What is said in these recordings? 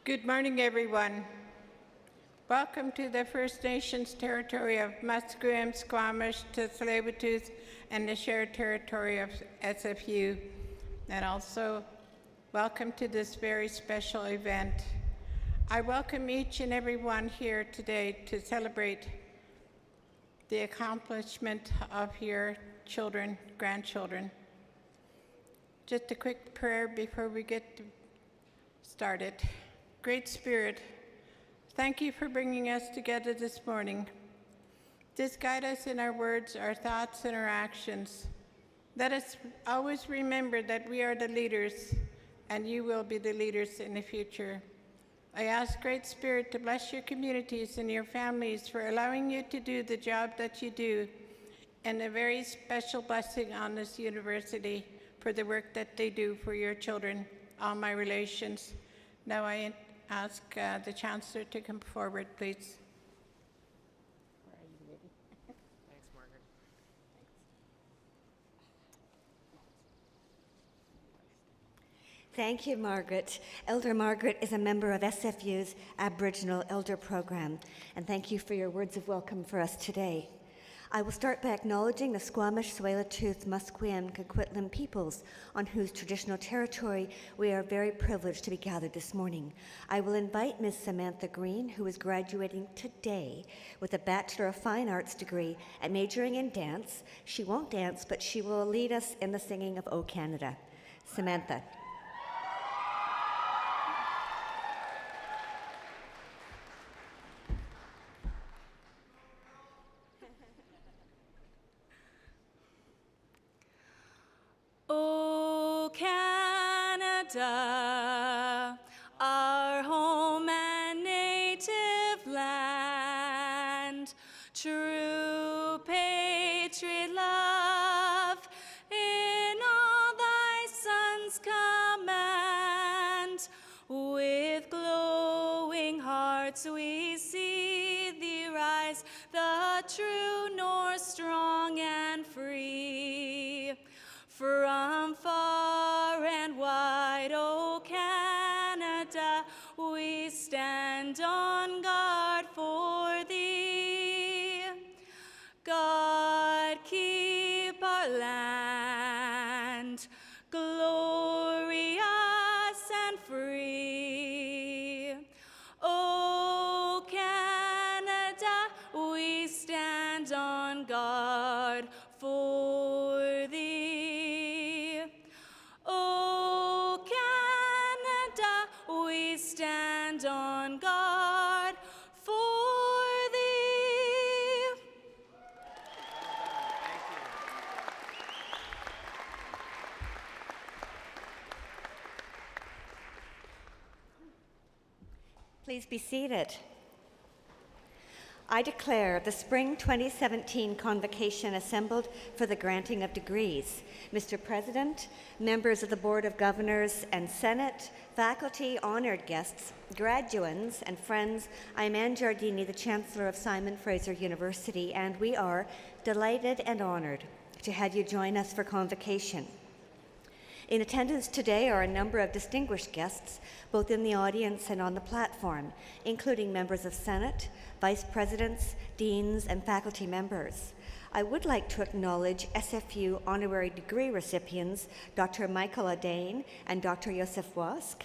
Good morning, everyone. Welcome to the First Nations territory of Musqueam, Squamish, Tsleil-Waututh, and the shared territory of SFU. And also, welcome to this very special event. I welcome each and every one here today to celebrate the accomplishment of your children, grandchildren. Just a quick prayer before we get started. Great Spirit, thank you for bringing us together this morning. Just guide us in our words, our thoughts, and our actions. Let us always remember that we are the leaders, and you will be the leaders in the future. I ask Great Spirit to bless your communities and your families for allowing you to do the job that you do, and a very special blessing on this university for the work that they do for your children, all my relations. Now I ask the Chancellor to come forward, please. Are you ready? Thanks, Margaret. Thank you, Margaret. Elder Margaret is a member of SFU's Aboriginal Elder Program, and thank you for your words of welcome for us today. I will start by acknowledging the Squamish, Tsleil-Waututh, Musqueam, Coquitlam peoples on whose traditional territory we are very privileged to be gathered this morning. I will invite Ms. Samantha Green, who is graduating today with a Bachelor of Fine Arts degree and majoring in dance. She won't dance, but she will lead us in the singing of O Canada. Samantha. O Canada, our home and native land, true patriot love in all thy sons' command. With glowing hearts we see thee rise, the true North, strong and free. From far and wide, O Canada, we stand on guard for thee. God, keep our land glorious and free. O Canada, we stand on guard for thee. O Canada, we stand on guard for thee. Please be seated. I declare the Spring 2017 Convocation assembled for the granting of degrees. Mr. President, members of the Board of Governors and Senate, faculty, honored guests, graduands, and friends, I am Anne Giardini, the Chancellor of Simon Fraser University, and we are delighted and honored to have you join us for Convocation. In attendance today are a number of distinguished guests, both in the audience and on the platform, including members of Senate, vice presidents, deans, and faculty members. I would like to acknowledge SFU honorary degree recipients, Dr. Michael Adane and Dr. Joseph Wask,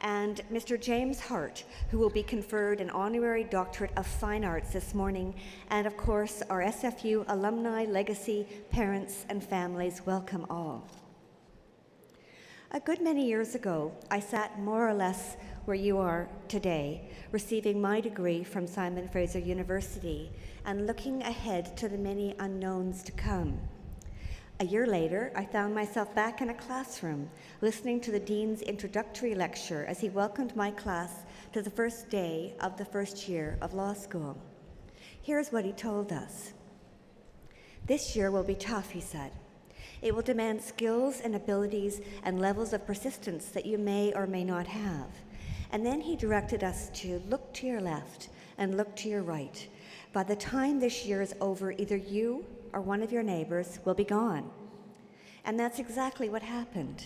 and Mr. James Hart, who will be conferred an honorary doctorate of fine arts this morning, and of course, our SFU alumni, legacy, parents, and families, welcome all. A good many years ago, I sat more or less where you are today, receiving my degree from Simon Fraser University and looking ahead to the many unknowns to come. A year later, I found myself back in a classroom, listening to the Dean's introductory lecture as he welcomed my class to the first day of the first year of law school. Here's what he told us. This year will be tough, he said. It will demand skills and abilities and levels of persistence that you may or may not have. And then he directed us to look to your left and look to your right. By the time this year is over, either you or one of your neighbors will be gone. And that's exactly what happened.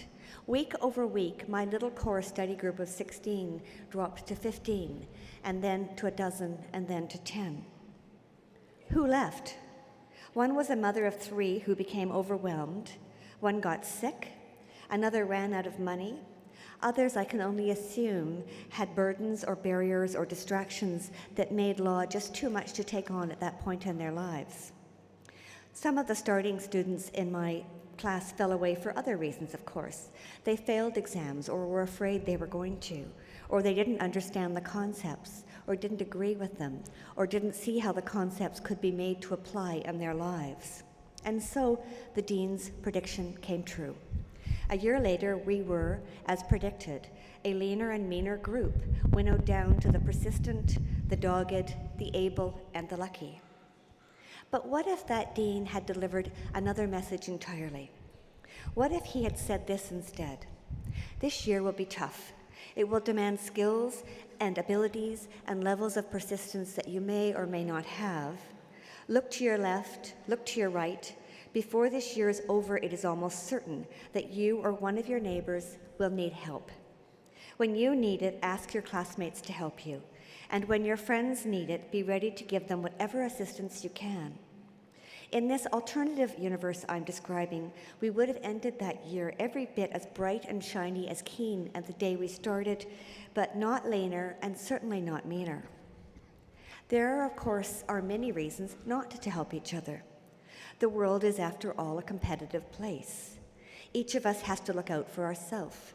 Week over week, my little core study group of 16 dropped to 15, and then to a dozen, and then to 10. Who left? One was a mother of 3 who became overwhelmed. One got sick. Another ran out of money. Others, I can only assume, had burdens or barriers or distractions that made law just too much to take on at that point in their lives. Some of the starting students in my class fell away for other reasons, of course. They failed exams or were afraid they were going to, or they didn't understand the concepts, or didn't agree with them, or didn't see how the concepts could be made to apply in their lives. And so the dean's prediction came true. A year later, we were, as predicted, a leaner and meaner group, winnowed down to the persistent, the dogged, the able, and the lucky. But what if that dean had delivered another message entirely? What if he had said this instead? This year will be tough. It will demand skills and abilities and levels of persistence that you may or may not have. Look to your left, look to your right. Before this year is over, it is almost certain that you or one of your neighbors will need help. When you need it, ask your classmates to help you. And when your friends need it, be ready to give them whatever assistance you can. In this alternative universe I'm describing, we would have ended that year every bit as bright and shiny as keen as the day we started, but not leaner and certainly not meaner. There, of course, are many reasons not to help each other. The world is, after all, a competitive place. Each of us has to look out for ourselves.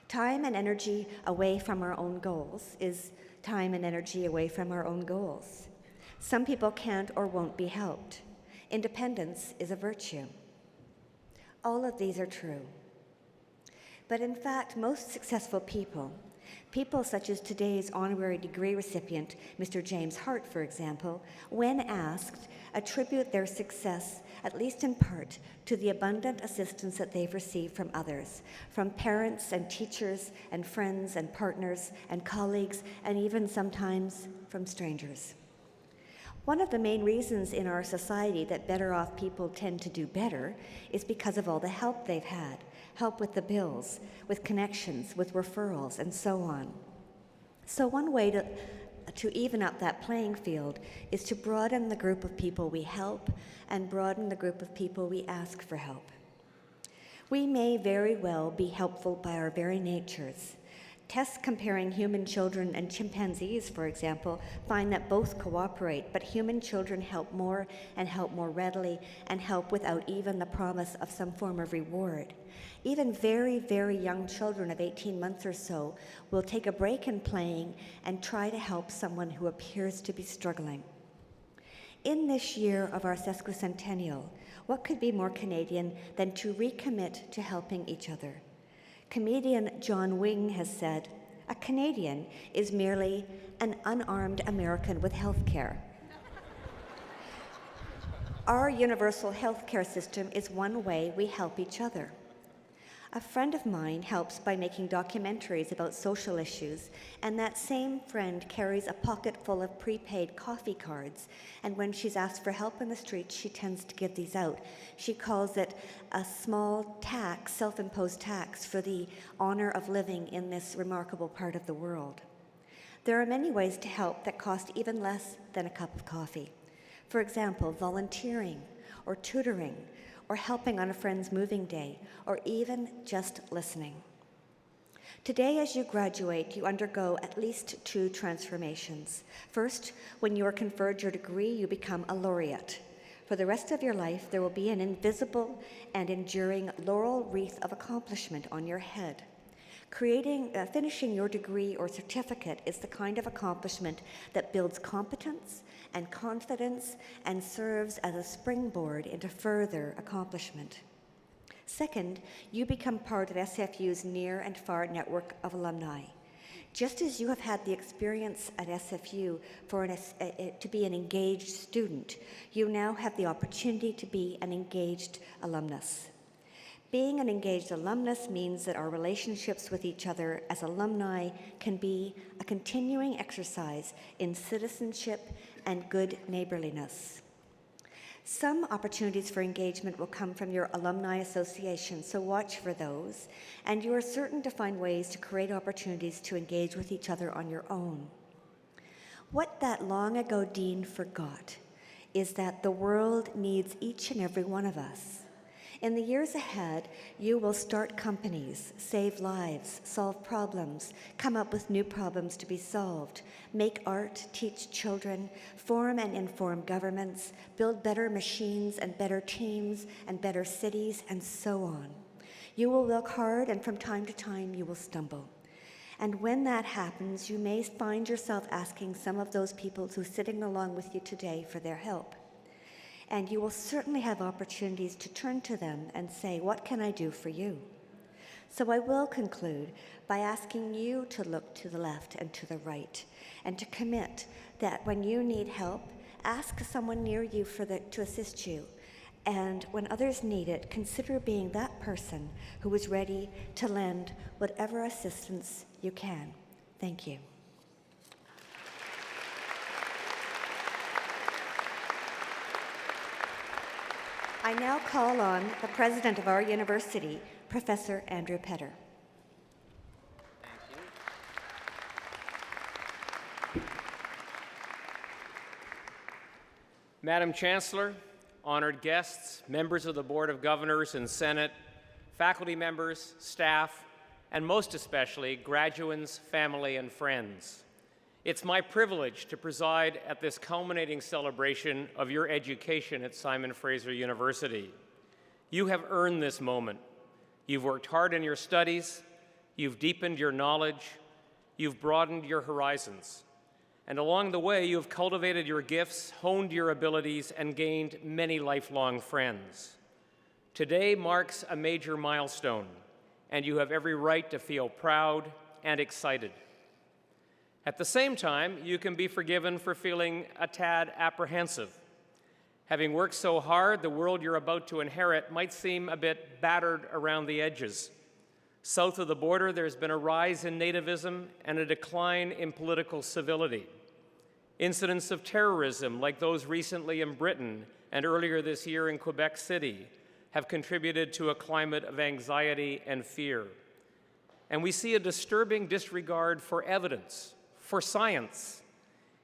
Time and energy away from our own goals is time and energy away from our own goals. Some people can't or won't be helped. Independence is a virtue. All of these are true. But in fact, most successful people such as today's honorary degree recipient, Mr. James Hart, for example, when asked, attribute their success, at least in part, to the abundant assistance that they've received from others, from parents and teachers and friends and partners and colleagues, and even sometimes from strangers. One of the main reasons in our society that better off people tend to do better is because of all the help they've had. Help with the bills, with connections, with referrals, and so on. So one way to even up that playing field is to broaden the group of people we help and broaden the group of people we ask for help. We may very well be helpful by our very natures. Tests comparing human children and chimpanzees, for example, find that both cooperate, but human children help more and help more readily and help without even the promise of some form of reward. Even very, very young children of 18 months or so will take a break in playing and try to help someone who appears to be struggling. In this year of our sesquicentennial, what could be more Canadian than to recommit to helping each other? Comedian John Wing has said, "A Canadian is merely an unarmed American with health care." Our universal health care system is one way we help each other. A friend of mine helps by making documentaries about social issues, and that same friend carries a pocket full of prepaid coffee cards, and when she's asked for help in the street, she tends to give these out. She calls it a small tax, self-imposed tax, for the honor of living in this remarkable part of the world. There are many ways to help that cost even less than a cup of coffee. For example, volunteering, or tutoring, or helping on a friend's moving day, or even just listening. Today, as you graduate, you undergo at least 2 transformations. First, when you are conferred your degree, you become a laureate. For the rest of your life, there will be an invisible and enduring laurel wreath of accomplishment on your head. Finishing your degree or certificate is the kind of accomplishment that builds competence and confidence and serves as a springboard into further accomplishment. Second, you become part of SFU's near and far network of alumni. Just as you have had the experience at SFU to be an engaged student, you now have the opportunity to be an engaged alumnus. Being an engaged alumnus means that our relationships with each other as alumni can be a continuing exercise in citizenship and good neighborliness. Some opportunities for engagement will come from your alumni association, so watch for those, and you are certain to find ways to create opportunities to engage with each other on your own. What that long ago dean forgot is that the world needs each and every one of us. In the years ahead, you will start companies, save lives, solve problems, come up with new problems to be solved, make art, teach children, form and inform governments, build better machines and better teams and better cities, and so on. You will work hard, and from time to time, you will stumble. And when that happens, you may find yourself asking some of those people who are sitting along with you today for their help. And you will certainly have opportunities to turn to them and say, "What can I do for you?" So I will conclude by asking you to look to the left and to the right, and to commit that when you need help, ask someone near you to assist you. And when others need it, consider being that person who is ready to lend whatever assistance you can. Thank you. I now call on the president of our university, Professor Andrew Petter. Thank you. Madam Chancellor, honored guests, members of the Board of Governors and Senate, faculty members, staff, and most especially graduates, family, and friends. It's my privilege to preside at this culminating celebration of your education at Simon Fraser University. You have earned this moment. You've worked hard in your studies, you've deepened your knowledge, you've broadened your horizons. And along the way, you've cultivated your gifts, honed your abilities, and gained many lifelong friends. Today marks a major milestone, and you have every right to feel proud and excited. At the same time, you can be forgiven for feeling a tad apprehensive. Having worked so hard, the world you're about to inherit might seem a bit battered around the edges. South of the border, there's been a rise in nativism and a decline in political civility. Incidents of terrorism, like those recently in Britain and earlier this year in Quebec City, have contributed to a climate of anxiety and fear. And we see a disturbing disregard for evidence, for science.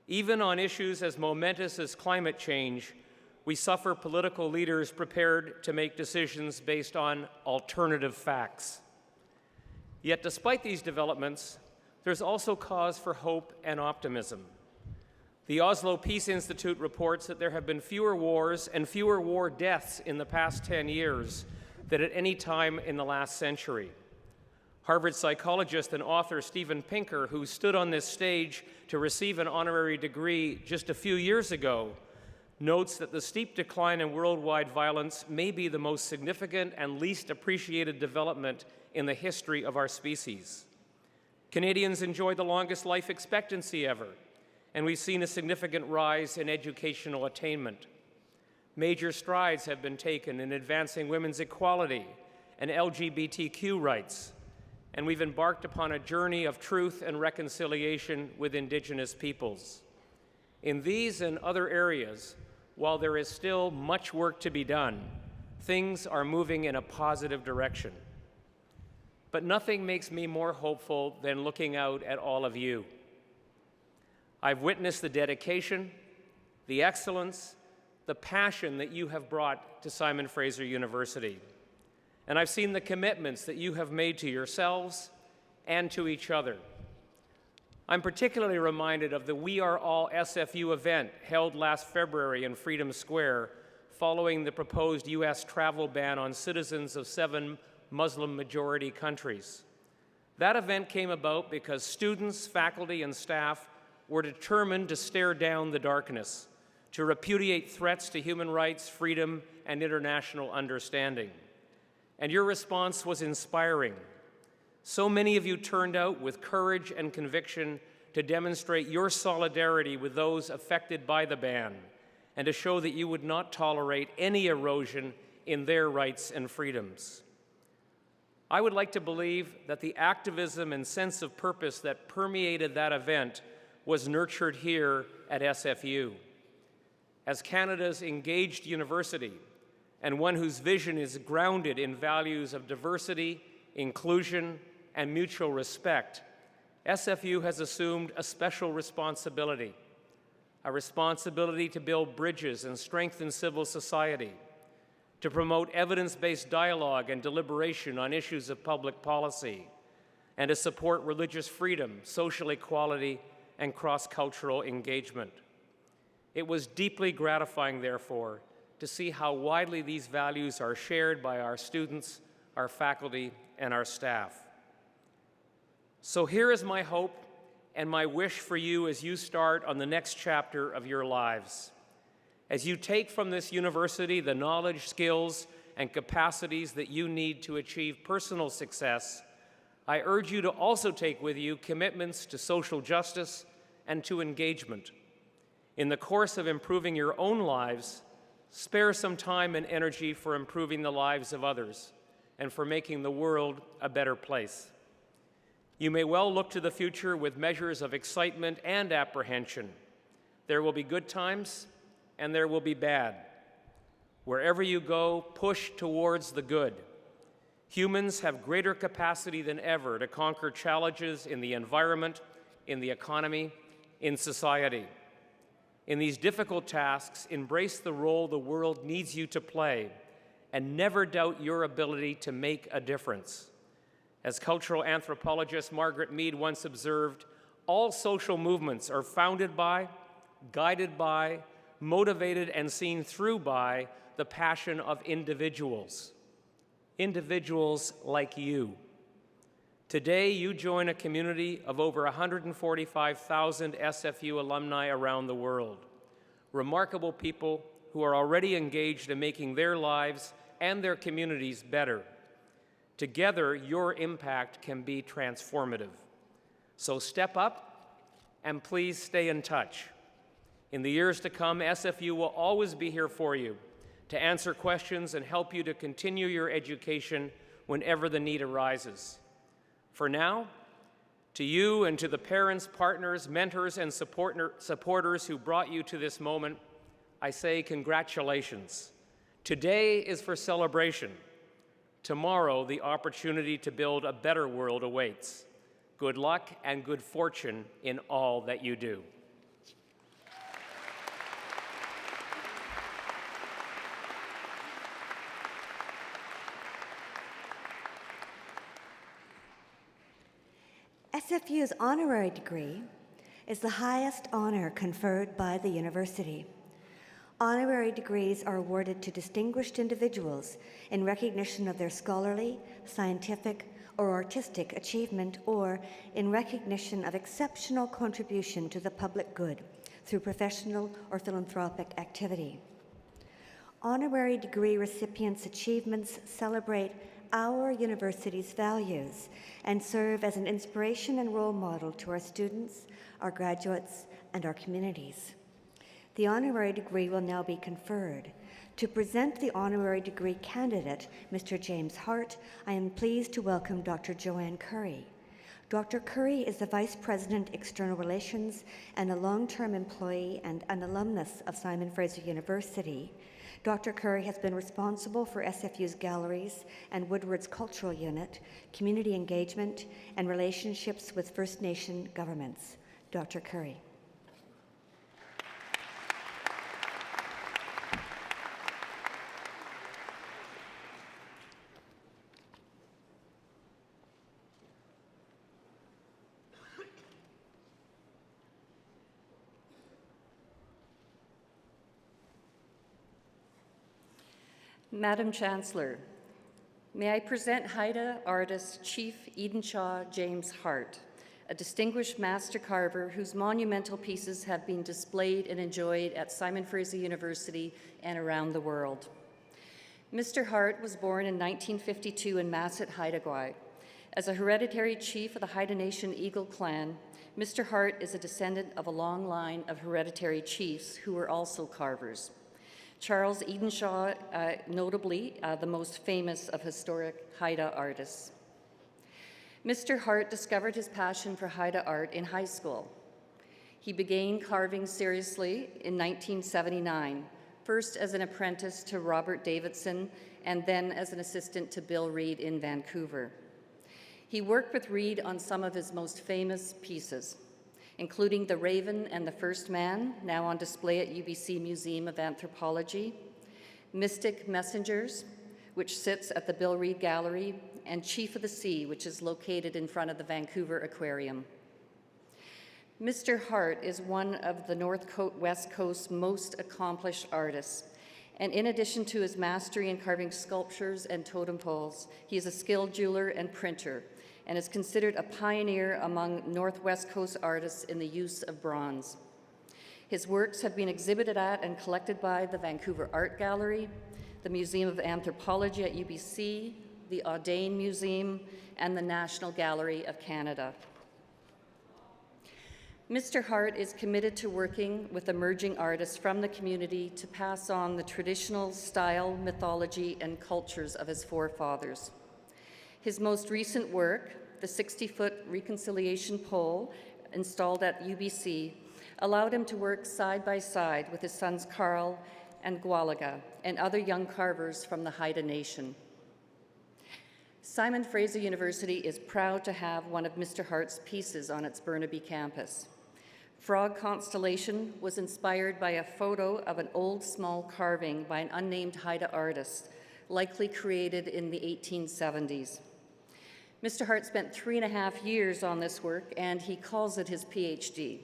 Even on issues as momentous as climate change, we suffer political leaders prepared to make decisions based on alternative facts. Yet despite these developments, there's also cause for hope and optimism. The Oslo Peace Institute reports that there have been fewer wars and fewer war deaths in the past 10 years than at any time in the last century. Harvard psychologist and author Steven Pinker, who stood on this stage to receive an honorary degree just a few years ago, notes that the steep decline in worldwide violence may be the most significant and least appreciated development in the history of our species. Canadians enjoy the longest life expectancy ever, and we've seen a significant rise in educational attainment. Major strides have been taken in advancing women's equality and LGBTQ rights, and we've embarked upon a journey of truth and reconciliation with Indigenous peoples. In these and other areas, while there is still much work to be done, things are moving in a positive direction. But nothing makes me more hopeful than looking out at all of you. I've witnessed the dedication, the excellence, the passion that you have brought to Simon Fraser University. And I've seen the commitments that you have made to yourselves and to each other. I'm particularly reminded of the We Are All SFU event held last February in Freedom Square following the proposed U.S. travel ban on citizens of 7 Muslim-majority countries. That event came about because students, faculty, and staff were determined to stare down the darkness, to repudiate threats to human rights, freedom, and international understanding. And your response was inspiring. So many of you turned out with courage and conviction to demonstrate your solidarity with those affected by the ban and to show that you would not tolerate any erosion in their rights and freedoms. I would like to believe that the activism and sense of purpose that permeated that event was nurtured here at SFU. As Canada's engaged university, and one whose vision is grounded in values of diversity, inclusion, and mutual respect, SFU has assumed a special responsibility, a responsibility to build bridges and strengthen civil society, to promote evidence-based dialogue and deliberation on issues of public policy, and to support religious freedom, social equality, and cross-cultural engagement. It was deeply gratifying, therefore, to see how widely these values are shared by our students, our faculty, and our staff. So here is my hope and my wish for you as you start on the next chapter of your lives. As you take from this university the knowledge, skills, and capacities that you need to achieve personal success, I urge you to also take with you commitments to social justice and to engagement. In the course of improving your own lives, spare some time and energy for improving the lives of others and for making the world a better place. You may well look to the future with measures of excitement and apprehension. There will be good times and there will be bad. Wherever you go, push towards the good. Humans have greater capacity than ever to conquer challenges in the environment, in the economy, in society. In these difficult tasks, embrace the role the world needs you to play and never doubt your ability to make a difference. As cultural anthropologist Margaret Mead once observed, all social movements are founded by, guided by, motivated and seen through by the passion of individuals. Individuals like you. Today, you join a community of over 145,000 SFU alumni around the world. Remarkable people who are already engaged in making their lives and their communities better. Together, your impact can be transformative. So step up and please stay in touch. In the years to come, SFU will always be here for you to answer questions and help you to continue your education whenever the need arises. For now, to you and to the parents, partners, mentors, and supporters who brought you to this moment, I say congratulations. Today is for celebration. Tomorrow, the opportunity to build a better world awaits. Good luck and good fortune in all that you do. SFU's honorary degree is the highest honor conferred by the university. Honorary degrees are awarded to distinguished individuals in recognition of their scholarly, scientific, or artistic achievement, or in recognition of exceptional contribution to the public good through professional or philanthropic activity. Honorary degree recipients' achievements celebrate our university's values and serve as an inspiration and role model to our students, our graduates, and our communities. The honorary degree will now be conferred. To present the honorary degree candidate, Mr. James Hart, I am pleased to welcome Dr. Joanne Curry. Dr. Curry is the Vice President, External Relations, and a long-term employee and an alumnus of Simon Fraser University. Dr. Curry has been responsible for SFU's galleries and Woodward's cultural unit, community engagement, and relationships with First Nation governments. Dr. Curry. Madam Chancellor, may I present Haida artist Chief Edenshaw James Hart, a distinguished master carver whose monumental pieces have been displayed and enjoyed at Simon Fraser University and around the world. Mr. Hart was born in 1952 in Masset, Haida. As a hereditary chief of the Haida Nation Eagle Clan, Mr. Hart is a descendant of a long line of hereditary chiefs who were also carvers. Charles Edenshaw, notably the most famous of historic Haida artists. Mr. Hart discovered his passion for Haida art in high school. He began carving seriously in 1979, first as an apprentice to Robert Davidson and then as an assistant to Bill Reid in Vancouver. He worked with Reid on some of his most famous pieces, including The Raven and the First Man, now on display at UBC Museum of Anthropology, Mystic Messengers, which sits at the Bill Reid Gallery, and Chief of the Sea, which is located in front of the Vancouver Aquarium. Mr. Hart is one of the West Coast's most accomplished artists, and in addition to his mastery in carving sculptures and totem poles, he is a skilled jeweler and printer, and is considered a pioneer among Northwest Coast artists in the use of bronze. His works have been exhibited at and collected by the Vancouver Art Gallery, the Museum of Anthropology at UBC, the Audain Museum, and the National Gallery of Canada. Mr. Hart is committed to working with emerging artists from the community to pass on the traditional style, mythology, and cultures of his forefathers. His most recent work, the 60-foot reconciliation pole installed at UBC, allowed him to work side by side with his sons Carl and Gwalaga and other young carvers from the Haida Nation. Simon Fraser University is proud to have one of Mr. Hart's pieces on its Burnaby campus. Frog Constellation was inspired by a photo of an old small carving by an unnamed Haida artist, likely created in the 1870s. Mr. Hart spent 3.5 years on this work, and he calls it his PhD.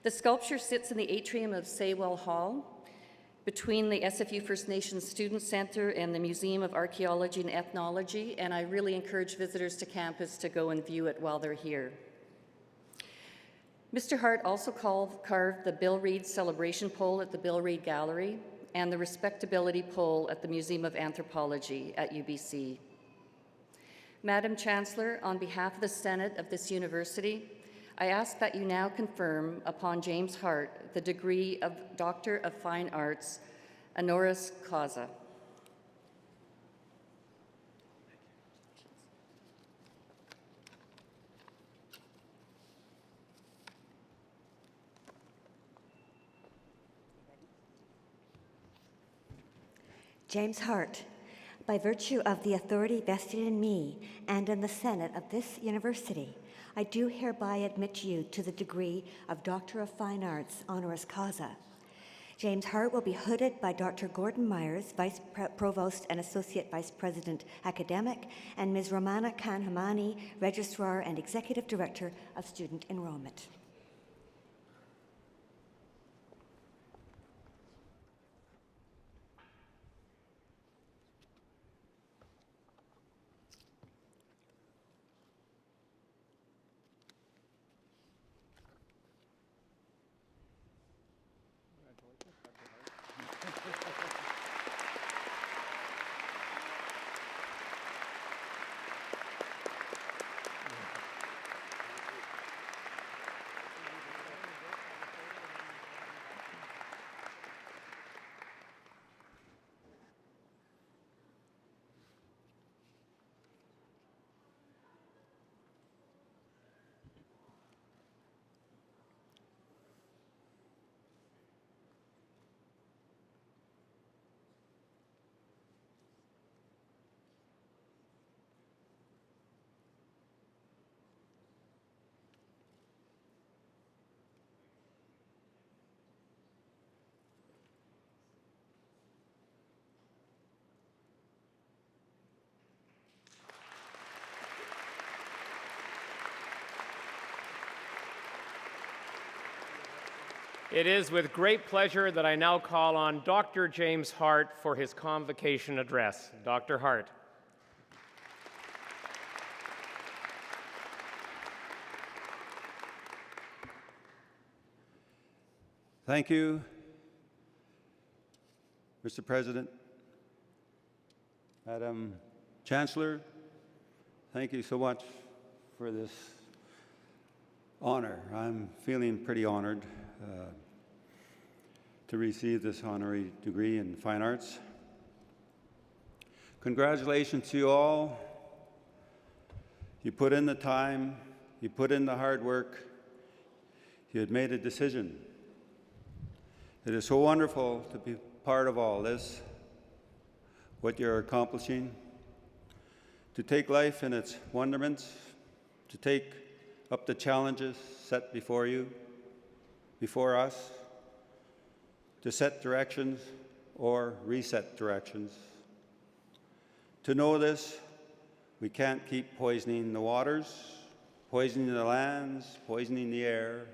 The sculpture sits in the atrium of Saywell Hall, between the SFU First Nations Student Center and the Museum of Archaeology and Ethnology, and I really encourage visitors to campus to go and view it while they're here. Mr. Hart also carved the Bill Reid Celebration Pole at the Bill Reid Gallery and the Respectability Pole at the Museum of Anthropology at UBC. Madam Chancellor, on behalf of the Senate of this university, I ask that you now confirm upon James Hart the degree of Doctor of Fine Arts, honoris causa. James Hart, by virtue of the authority vested in me and in the Senate of this university, I do hereby admit you to the degree of Doctor of Fine Arts, honoris causa. James Hart will be hooded by Dr. Gordon Myers, Vice Provost and Associate Vice President Academic, and Ms. Romana Kanhamani, Registrar and Executive Director of Student Enrollment. It is with great pleasure that I now call on Dr. James Hart for his convocation address. Dr. Hart. Thank you, Mr. President. Madam Chancellor, thank you so much for this honor. I'm feeling pretty honored to receive this honorary degree in fine arts. Congratulations to you all. You put in the time, you put in the hard work, You had made a decision. It is so wonderful to be part of all this, what you're accomplishing, to take life in its wonderments, to take up the challenges set before you, before us, to set directions or reset directions. To know this, we can't keep poisoning the waters, poisoning the lands, poisoning the air.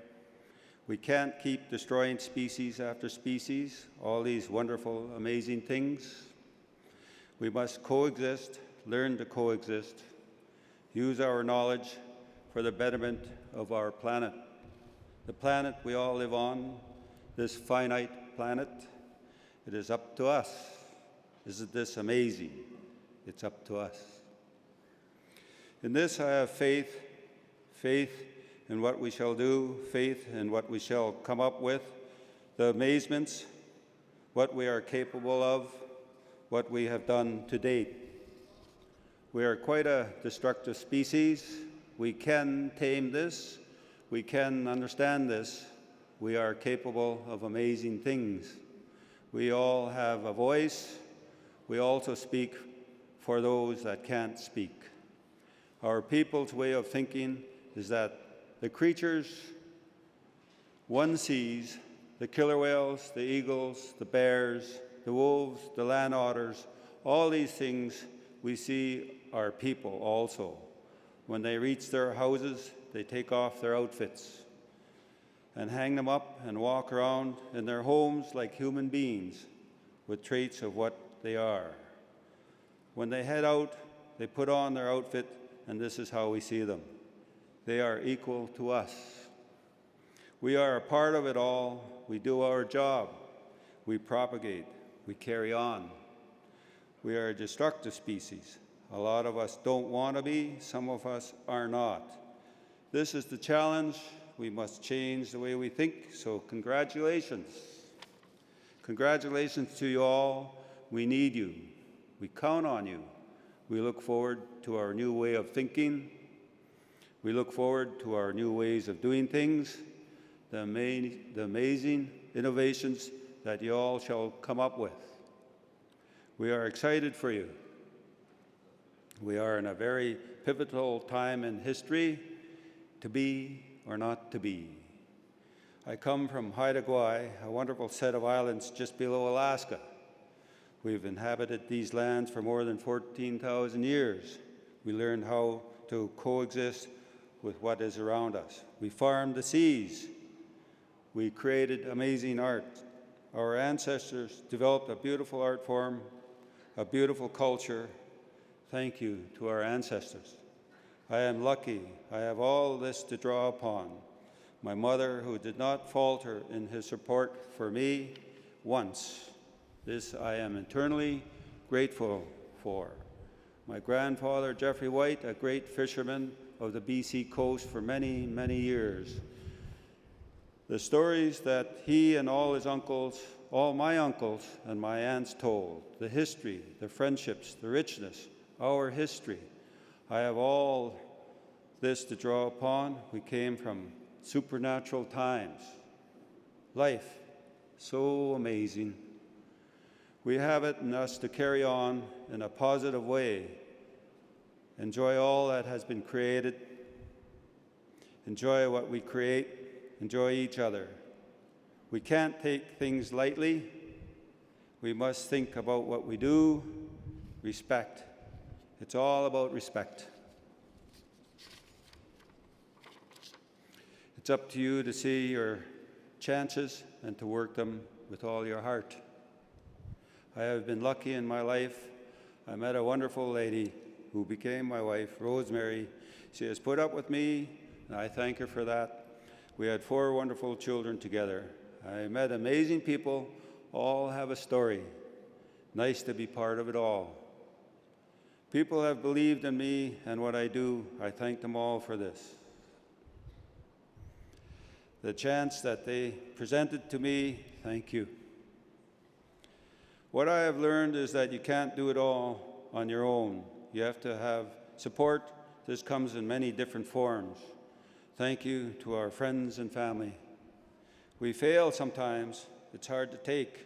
We can't keep destroying species after species, all these wonderful, amazing things. We must coexist, learn to coexist, use our knowledge for the betterment of our planet. The planet we all live on, this finite planet, it is up to us. Isn't this amazing? It's up to us. In this I have faith, faith in what we shall do, faith in what we shall come up with, the amazements, what we are capable of, what we have done to date. We are quite a destructive species. We can tame this. We can understand this. We are capable of amazing things. We all have a voice. We also speak for those that can't speak. Our people's way of thinking is that the creatures one sees, the killer whales, the eagles, the bears, the wolves, the land otters, all these things we see are people also. When they reach their houses, they take off their outfits and hang them up and walk around in their homes like human beings with traits of what they are. When they head out, they put on their outfit, and this is how we see them. They are equal to us. We are a part of it all. We do our job. We propagate. We carry on. We are a destructive species. A lot of us don't want to be. Some of us are not. This is the challenge. We must change the way we think. So congratulations. Congratulations to you all. We need you. We count on you. We look forward to our new way of thinking. We look forward to our new ways of doing things, the amazing innovations that you all shall come up with. We are excited for you. We are in a very pivotal time in history, to be or not to be. I come from Haida Gwaii, a wonderful set of islands just below Alaska. We've inhabited these lands for more than 14,000 years. We learned how to coexist with what is around us. We farmed the seas. We created amazing art. Our ancestors developed a beautiful art form, a beautiful culture. Thank you to our ancestors. I am lucky. I have all this to draw upon. My mother, who did not falter in his support for me once. This I am eternally grateful for. My grandfather, Jeffrey White, a great fisherman of the BC coast for many, many years. The stories that he and all his uncles, all my uncles and my aunts told, the history, the friendships, the richness, our history. I have all this to draw upon. We came from supernatural times. Life, so amazing. We have it in us to carry on in a positive way. Enjoy all that has been created. Enjoy what we create. Enjoy each other. We can't take things lightly. We must think about what we do. Respect. It's all about respect. It's up to you to see your chances and to work them with all your heart. I have been lucky in my life. I met a wonderful lady who became my wife, Rosemary. She has put up with me, and I thank her for that. We had 4 wonderful children together. I met amazing people, all have a story. Nice to be part of it all. People have believed in me and what I do. I thank them all for this. The chance that they presented to me, thank you. What I have learned is that you can't do it all on your own. You have to have support. This comes in many different forms. Thank you to our friends and family. We fail sometimes. It's hard to take.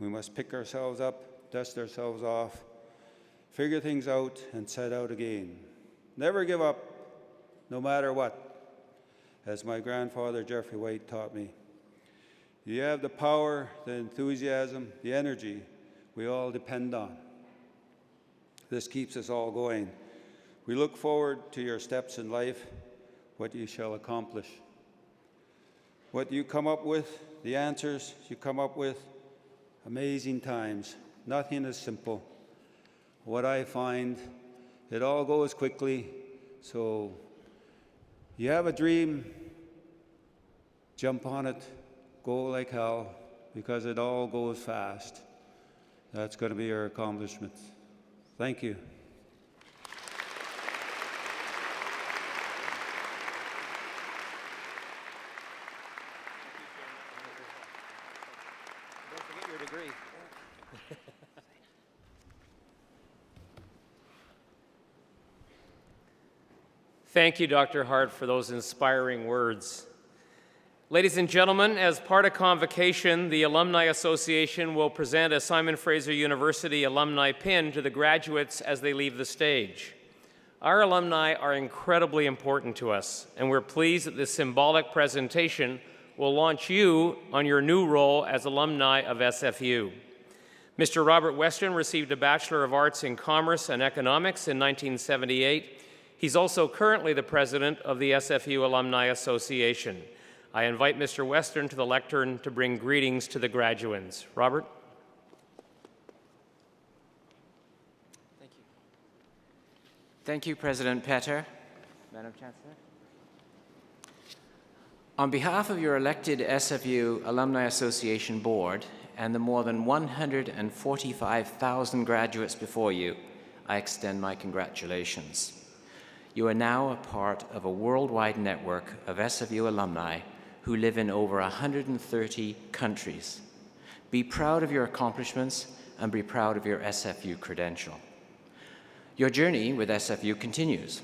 We must pick ourselves up, dust ourselves off, figure things out, and set out again. Never give up, no matter what, as my grandfather Jeffrey White taught me. You have the power, the enthusiasm, the energy we all depend on. This keeps us all going. We look forward to your steps in life, what you shall accomplish. What you come up with, the answers you come up with, amazing times. Nothing is simple. What I find, it all goes quickly. So you have a dream, jump on it, go like hell, because it all goes fast. That's going to be your accomplishment. Thank you. Don't forget your degree. Thank you, Dr. Hart, for those inspiring words. Ladies and gentlemen, as part of Convocation, the Alumni Association will present a Simon Fraser University alumni pin to the graduates as they leave the stage. Our alumni are incredibly important to us, and we're pleased that this symbolic presentation will launch you on your new role as alumni of SFU. Mr. Robert Weston received a Bachelor of Arts in Commerce and Economics in 1978. He's also currently the president of the SFU Alumni Association. I invite Mr. Western to the lectern to bring greetings to the graduands. Robert? Thank you. Thank you, President Petter. Madam Chancellor. On behalf of your elected SFU Alumni Association Board and the more than 145,000 graduates before you, I extend my congratulations. You are now a part of a worldwide network of SFU alumni who live in over 130 countries. Be proud of your accomplishments and be proud of your SFU credential. Your journey with SFU continues.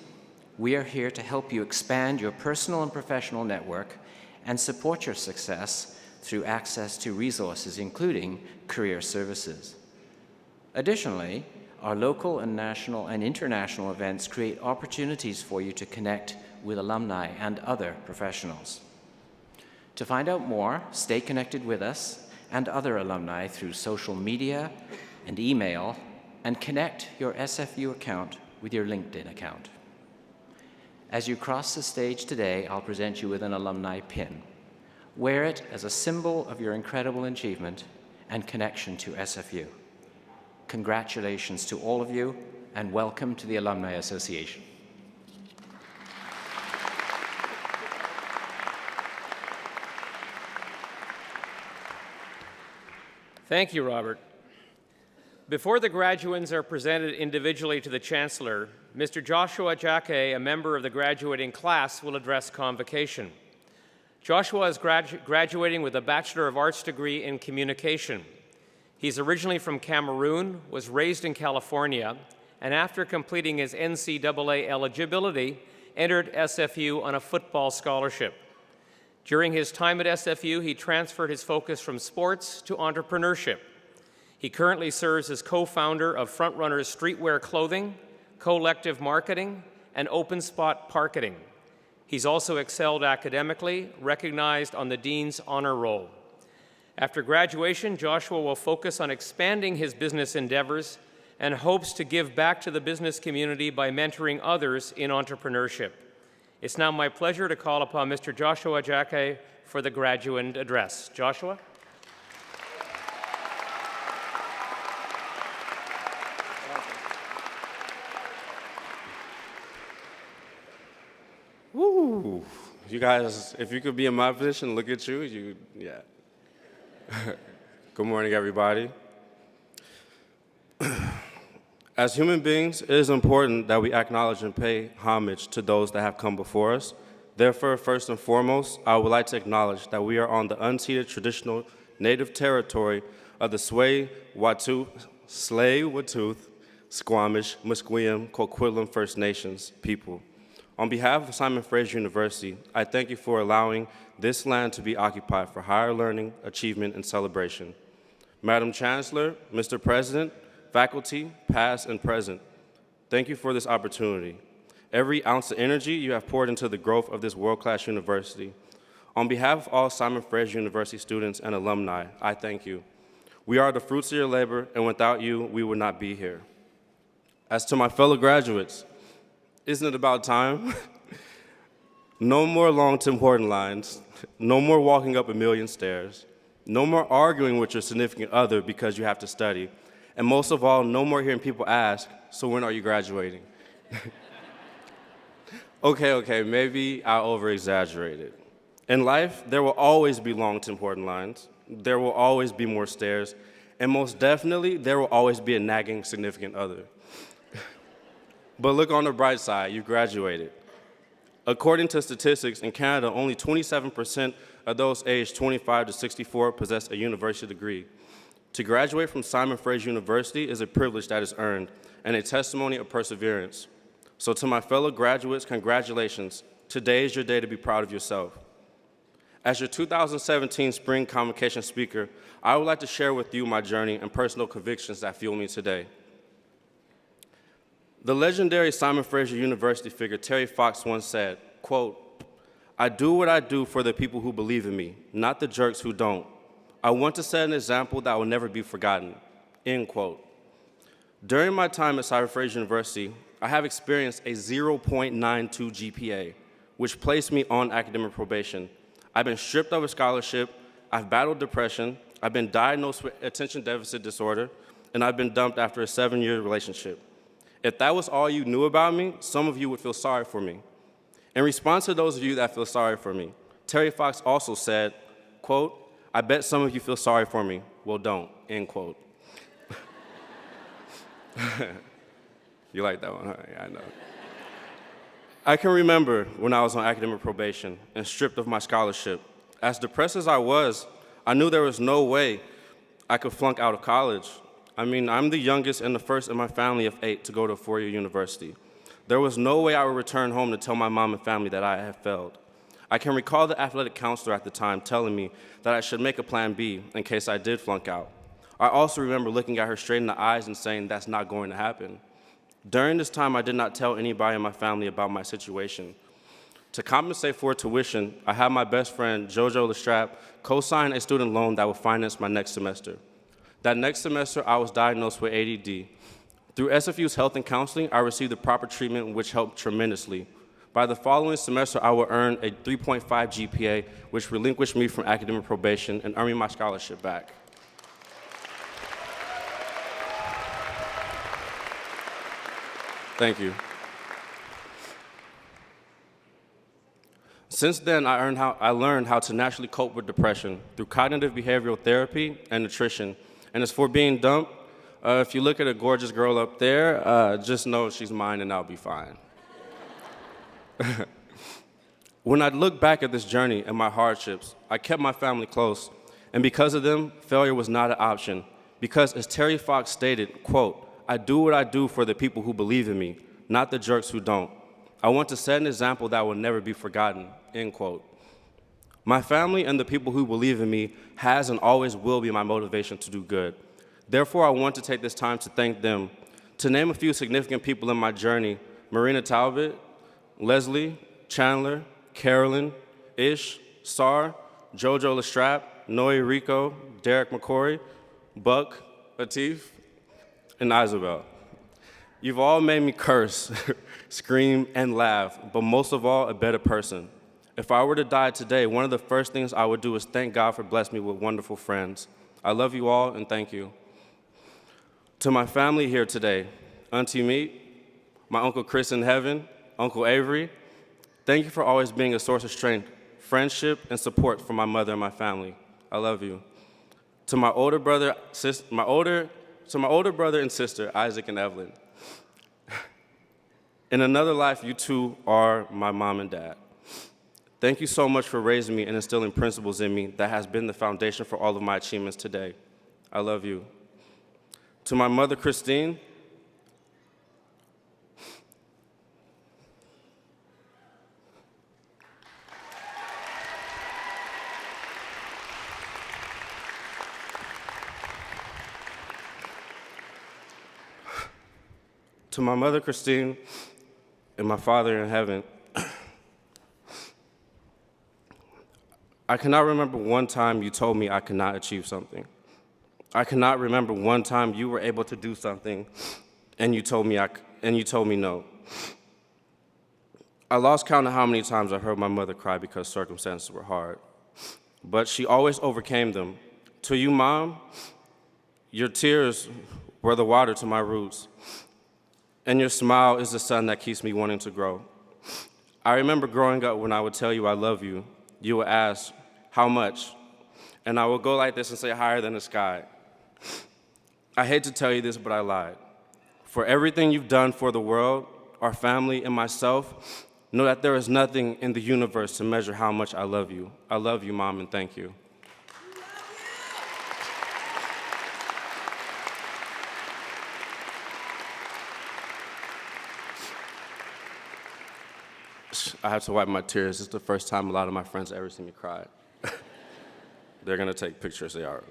We are here to help you expand your personal and professional network and support your success through access to resources, including career services. Additionally, our local and national and international events create opportunities for you to connect with alumni and other professionals. To find out more, stay connected with us and other alumni through social media and email, and connect your SFU account with your LinkedIn account. As you cross the stage today, I'll present you with an alumni pin. Wear it as a symbol of your incredible achievement and connection to SFU. Congratulations to all of you, and welcome to the Alumni Association. Thank you, Robert. Before the graduands are presented individually to the Chancellor, Mr. Joshua Jacque, a member of the graduating class, will address Convocation. Joshua is graduating with a Bachelor of Arts degree in Communication. He's originally from Cameroon, was raised in California, and after completing his NCAA eligibility, entered SFU on a football scholarship. During his time at SFU, he transferred his focus from sports to entrepreneurship. He currently serves as co-founder of Frontrunners Streetwear Clothing, Collective Marketing, and Open Spot Parketing. He's also excelled academically, recognized on the Dean's Honor Roll. After graduation, Joshua will focus on expanding his business endeavors and hopes to give back to the business community by mentoring others in entrepreneurship. It's now my pleasure to call upon Mr. Joshua Jacque for the graduand address. Joshua? Woo! You guys, if you could be in my position, look at you, yeah. Good morning, everybody. As human beings, it is important that we acknowledge and pay homage to those that have come before us. Therefore, first and foremost, I would like to acknowledge that we are on the unceded traditional native territory of the Tsleil-Waututh, Squamish, Musqueam, Coquitlam First Nations people, On behalf of Simon Fraser University, I thank you for allowing this land to be occupied for higher learning, achievement, and celebration. Madam Chancellor, Mr. President, faculty, past and present, thank you for this opportunity. Every ounce of energy you have poured into the growth of this world-class university. On behalf of all Simon Fraser University students and alumni, I thank you. We are the fruits of your labor, and without you, we would not be here. As to my fellow graduates, isn't it about time? No more long Tim Horton lines, no more walking up a million stairs, no more arguing with your significant other because you have to study, and most of all, no more hearing people ask, so when are you graduating? Okay, maybe I over-exaggerated. In life, there will always be long Tim Horton lines, there will always be more stairs, and most definitely, there will always be a nagging significant other. But look on the bright side, you graduated. According to statistics, in Canada, only 27% of those aged 25 to 64 possess a university degree. To graduate from Simon Fraser University is a privilege that is earned and a testimony of perseverance. So to my fellow graduates, congratulations. Today is your day to be proud of yourself. As your 2017 Spring Convocation speaker, I would like to share with you my journey and personal convictions that fuel me today. The legendary Simon Fraser University figure Terry Fox once said, quote, "I do what I do for the people who believe in me, not the jerks who don't. I want to set an example that will never be forgotten," end quote. During my time at Simon Fraser University, I have experienced a 0.92 GPA, which placed me on academic probation. I've been stripped of a scholarship, I've battled depression, I've been diagnosed with attention deficit disorder, and I've been dumped after a 7-year relationship. If that was all you knew about me, some of you would feel sorry for me. In response to those of you that feel sorry for me, Terry Fox also said, quote, "I bet some of you feel sorry for me. Well, don't," end quote. You like that one, huh? Yeah, I know. I can remember when I was on academic probation and stripped of my scholarship. As depressed as I was, I knew there was no way I could flunk out of college. I mean, I'm the youngest and the first in my family of 8 to go to a 4-year university. There was no way I would return home to tell my mom and family that I had failed. I can recall the athletic counselor at the time telling me that I should make a plan B in case I did flunk out. I also remember looking at her straight in the eyes and saying, "That's not going to happen." During this time, I did not tell anybody in my family about my situation. To compensate for tuition, I had my best friend, Jojo Lestrap, co-sign a student loan that would finance my next semester. That next semester, I was diagnosed with ADD. Through SFU's health and counseling, I received the proper treatment, which helped tremendously. By the following semester, I would earn a 3.5 GPA, which relinquished me from academic probation and earned me my scholarship back. Thank you. Since then, I learned how to naturally cope with depression through cognitive behavioral therapy and nutrition. And as for being dumped, if you look at a gorgeous girl up there, just know she's mine and I'll be fine. When I look back at this journey and my hardships, I kept my family close. And because of them, failure was not an option. Because as Terry Fox stated, quote, "I do what I do for the people who believe in me, not the jerks who don't. I want to set an example that will never be forgotten," end quote. My family and the people who believe in me has and always will be my motivation to do good. Therefore, I want to take this time to thank them. To name a few significant people in my journey, Marina Talbot, Leslie, Chandler, Carolyn, Ish, Sar, Jojo Lestrap, Noe Rico, Derek McCory, Buck, Latif, and Isabel. You've all made me curse, scream, and laugh, but most of all, a better person. If I were to die today, one of the first things I would do is thank God for blessing me with wonderful friends. I love you all, and thank you. To my family here today, Auntie Meat, my Uncle Chris in heaven, Uncle Avery, thank you for always being a source of strength, friendship, and support for my mother and my family. I love you. To my older brother, and sister, Isaac and Evelyn. In another life, you two are my mom and dad. Thank you so much for raising me and instilling principles in me that has been the foundation for all of my achievements today. I love you. To my mother, Christine, To my mother, Christine, and my Father in heaven, I cannot remember one time you told me I could not achieve something. I cannot remember one time you were able to do something and you told me no. I lost count of how many times I heard my mother cry because circumstances were hard, but she always overcame them. To you, Mom, your tears were the water to my roots, and your smile is the sun that keeps me wanting to grow. I remember growing up when I would tell you I love you, you would ask, how much? And I would go like this and say, higher than the sky. I hate to tell you this, but I lied. For everything you've done for the world, our family, and myself, know that there is nothing in the universe to measure how much I love you. I love you, Mom, and thank you. I have to wipe my tears. This is the first time a lot of my friends ever see me cry. They're gonna take pictures, they are.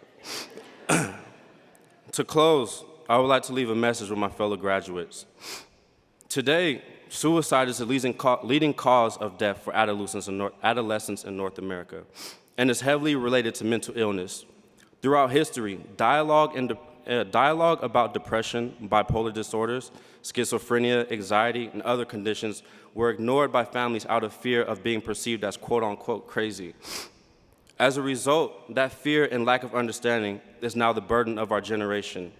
To close, I would like to leave a message with my fellow graduates. Today, suicide is the leading cause of death for adolescents in North America, and is heavily related to mental illness. Throughout history, dialogue about depression, bipolar disorders, schizophrenia, anxiety, and other conditions were ignored by families out of fear of being perceived as quote-unquote crazy. As a result, that fear and lack of understanding is now the burden of our generation.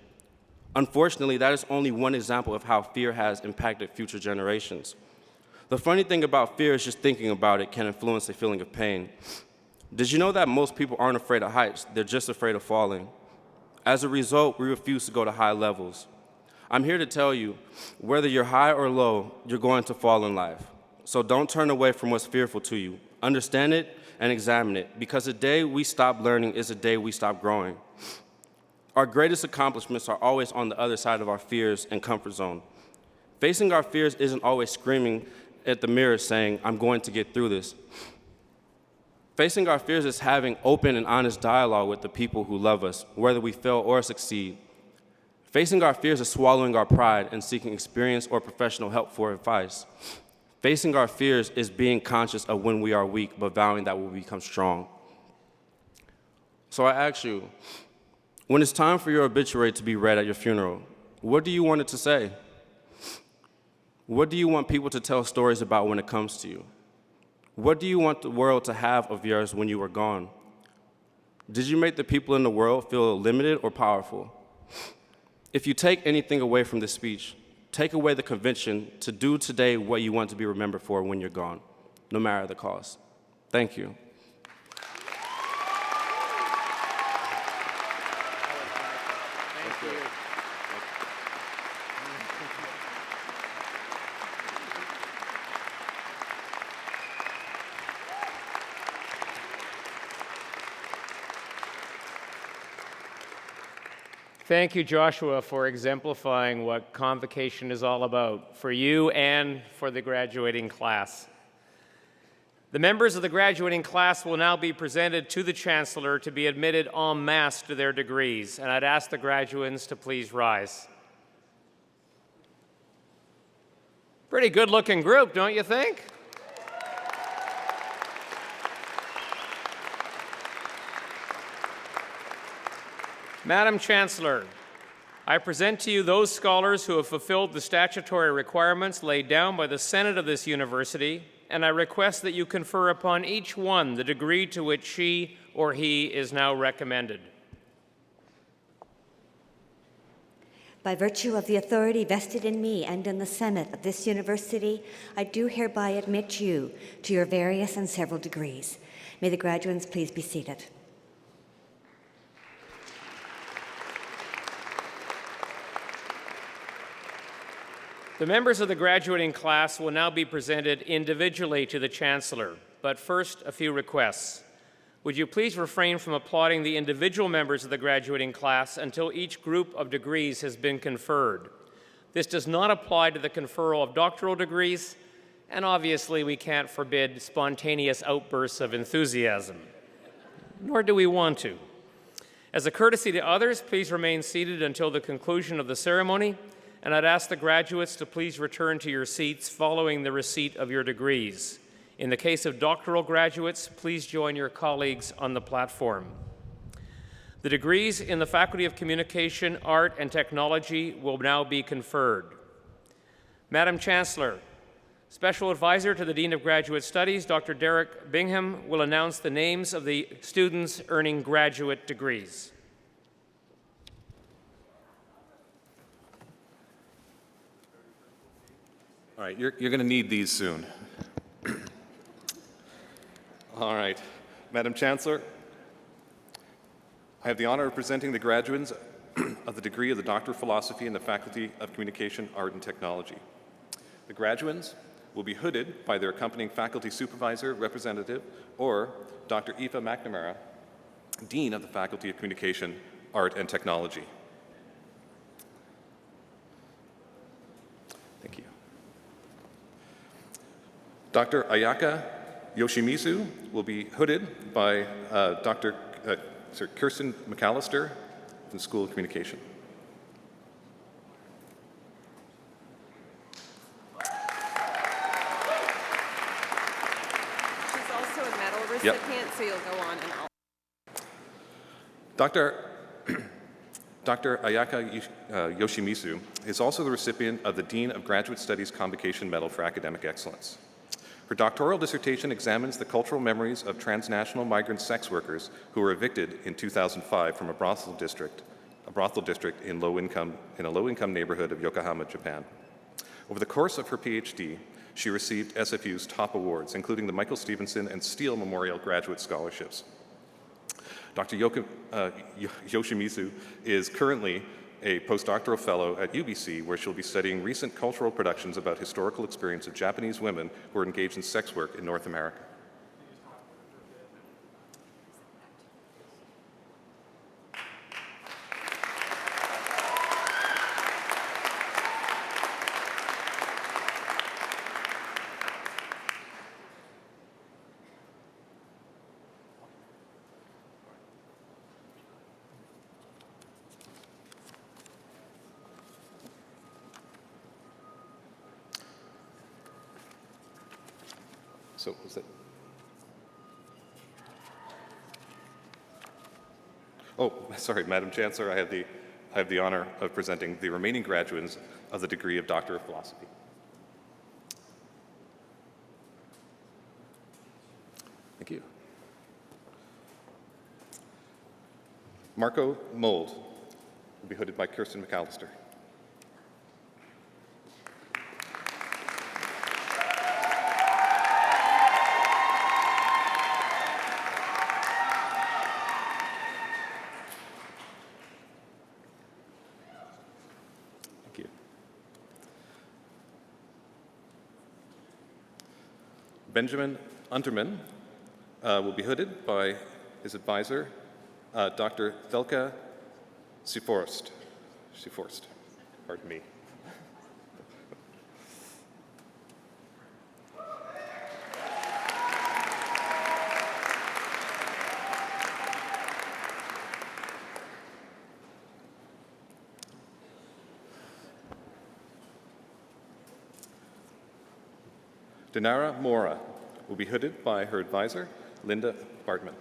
Unfortunately, that is only one example of how fear has impacted future generations. The funny thing about fear is just thinking about it can influence a feeling of pain. Did you know that most people aren't afraid of heights, they're just afraid of falling? As a result, we refuse to go to high levels. I'm here to tell you, whether you're high or low, you're going to fall in life. So don't turn away from what's fearful to you. Understand it and examine it, because the day we stop learning is the day we stop growing. Our greatest accomplishments are always on the other side of our fears and comfort zone. Facing our fears isn't always screaming at the mirror saying, I'm going to get through this. Facing our fears is having open and honest dialogue with the people who love us, whether we fail or succeed. Facing our fears is swallowing our pride and seeking experience or professional help for advice. Facing our fears is being conscious of when we are weak, but vowing that we'll become strong. So I ask you, when it's time for your obituary to be read at your funeral, what do you want it to say? What do you want people to tell stories about when it comes to you? What do you want the world to have of yours when you are gone? Did you make the people in the world feel limited or powerful? If you take anything away from this speech, take away the conviction to do today what you want to be remembered for when you're gone, no matter the cost. Thank you. Thank you, Joshua, for exemplifying what Convocation is all about, for you and for the graduating class. The members of the graduating class will now be presented to the Chancellor to be admitted en masse to their degrees, and I'd ask the graduands to please rise. Pretty good-looking group, don't you think? Madam Chancellor, I present to you those scholars who have fulfilled the statutory requirements laid down by the Senate of this university, and I request that you confer upon each one the degree to which she or he is now recommended. By virtue of the authority vested in me and in the Senate of this university, I do hereby admit you to your various and several degrees. May the graduands please be seated. The members of the graduating class will now be presented individually to the Chancellor, but first, a few requests. Would you please refrain from applauding the individual members of the graduating class until each group of degrees has been conferred? This does not apply to the conferral of doctoral degrees, and obviously we can't forbid spontaneous outbursts of enthusiasm, nor do we want to. As a courtesy to others, please remain seated until the conclusion of the ceremony, and I'd ask the graduates to please return to your seats following the receipt of your degrees. In the case of doctoral graduates, please join your colleagues on the platform. The degrees in the Faculty of Communication, Art, and Technology will now be conferred. Madam Chancellor, Special Advisor to the Dean of Graduate Studies, Dr. Derek Bingham, will announce the names of the students earning graduate degrees. All right, you're going to need these soon. All right, Madam Chancellor, I have the honor of presenting the graduates of the degree of the Doctor of Philosophy in the Faculty of Communication, Art, and Technology. The graduates will be hooded by their accompanying faculty supervisor, representative, or Dr. Aoife McNamara, Dean of the Faculty of Communication, Art, and Technology. Thank you. Dr. Ayaka Yoshimizu will be hooded by Dr. Kirsten McAllister from the School of Communication. She's also a medal recipient, so you'll go on and all. Dr. Ayaka Yoshimizu is also the recipient of the Dean of Graduate Studies Convocation Medal for Academic Excellence. Her doctoral dissertation examines the cultural memories of transnational migrant sex workers who were evicted in 2005 from a brothel district in a low-income neighborhood of Yokohama, Japan. Over the course of her PhD, she received SFU's top awards, including the Michael Stevenson and Steele Memorial Graduate Scholarships. Dr. Yoshimizu is currently a postdoctoral fellow at UBC, where she'll be studying recent cultural productions about historical experience of Japanese women who are engaged in sex work in North America. So was that? Oh, sorry, Madam Chancellor, I have the honor of presenting the remaining graduates of the degree of Doctor of Philosophy. Thank you. Marco Mold will be hooded by Kirsten McAllister. Benjamin Unterman will be hooded by his advisor, Dr. Thelka Siforst. Pardon me. Dinara Mora will be hooded by her advisor, Linda Bartman.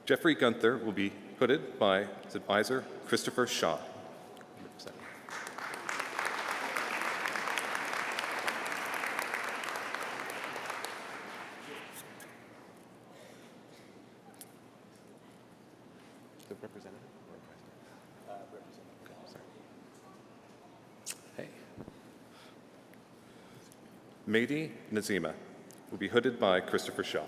Jeffrey Gunther will be hooded by his advisor, Christopher Shaw. The representative? Okay, sorry. Hey. Mehdi Nazima will be hooded by Christopher Shaw.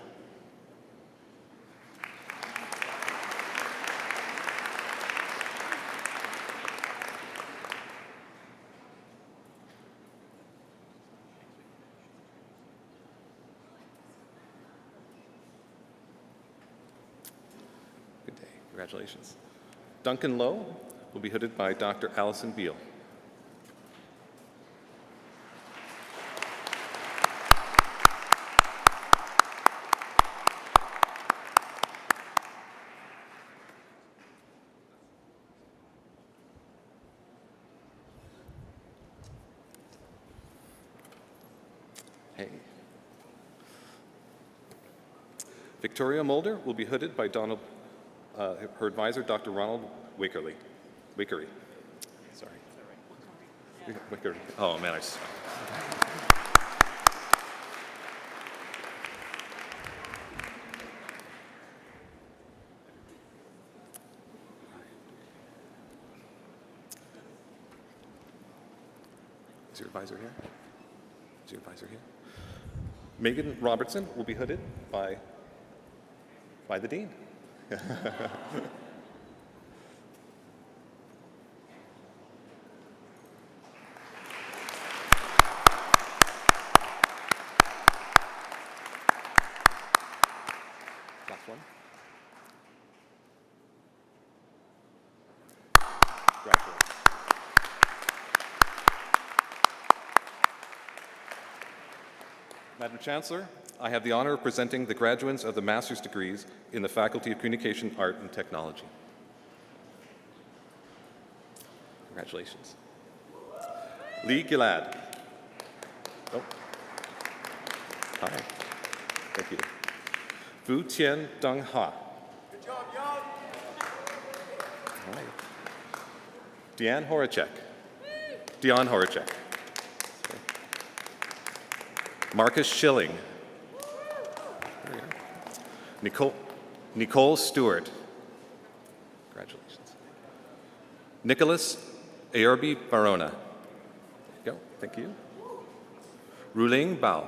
Congratulations. Duncan Lowe will be hooded by Dr. Allison Beal. Hey. Victoria Mulder will be hooded by her advisor, Dr. Ronald Wickery. Sorry. Wickery. Oh, man, Is your advisor here? Is your advisor here? Megan Robertson will be hooded by the dean. Last one. Congratulations. Madam Chancellor, I have the honor of presenting the graduates of the master's degrees in the Faculty of Communication, Art, and Technology. Congratulations. Lee Gilad. Oh. Hi. Thank you. Fu Tian Deng Ha. Good job, Young. All right. Dion Horacek. Marcus Schilling. Nicole Stewart. Congratulations. Nicholas Ayorbi Barona. There you go. Thank you. Ruling Bao.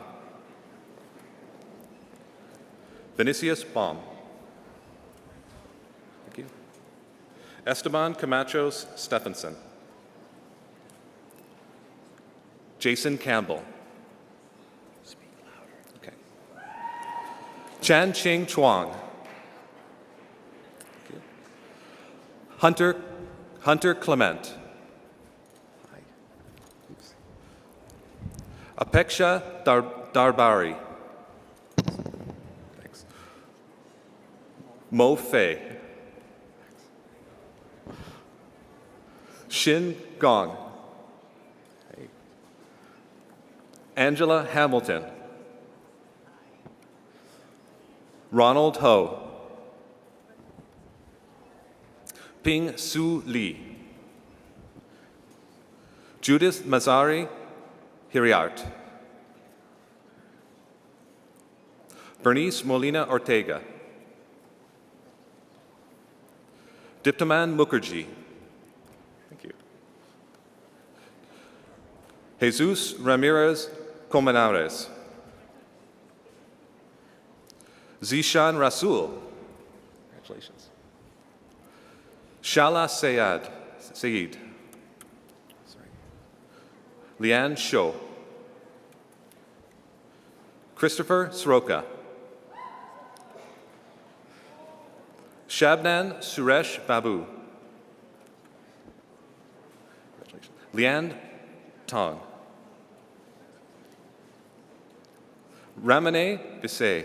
Vinicius Baum. Thank you. Esteban Camachos Stephenson. Jason Campbell. Chan Ching Chuang. Hunter Clement. Apeksha Darbari. Thanks. Mo Fei. Shin Gong. Angela Hamilton. Ronald Ho. Ping Su Lee. Judith Mazari Hiriart. Bernice Molina Ortega. Diptaman Mukherjee. Thank you. Jesus Ramirez Colmenares. Zishan Rasul. Congratulations. Shala Sayed. Sorry. Lian Shou. Christopher Sroka. Shabnan Suresh Babu. Congratulations. Lian Tong. Ramane Bisay.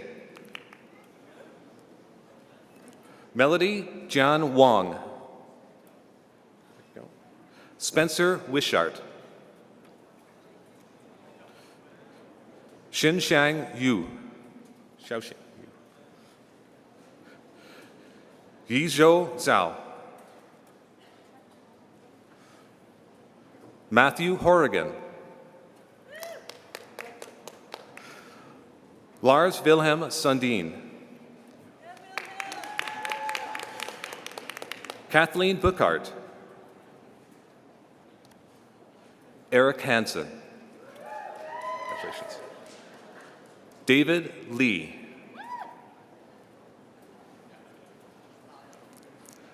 Melody Jian Wong. Spencer Wishart. Xinxiang Yu. Xiaoxing Yu. Yizhou Zhao. Matthew Horrigan. Lars Wilhelm Sundin. Kathleen Bookart. Eric Hansen. Congratulations. David Lee.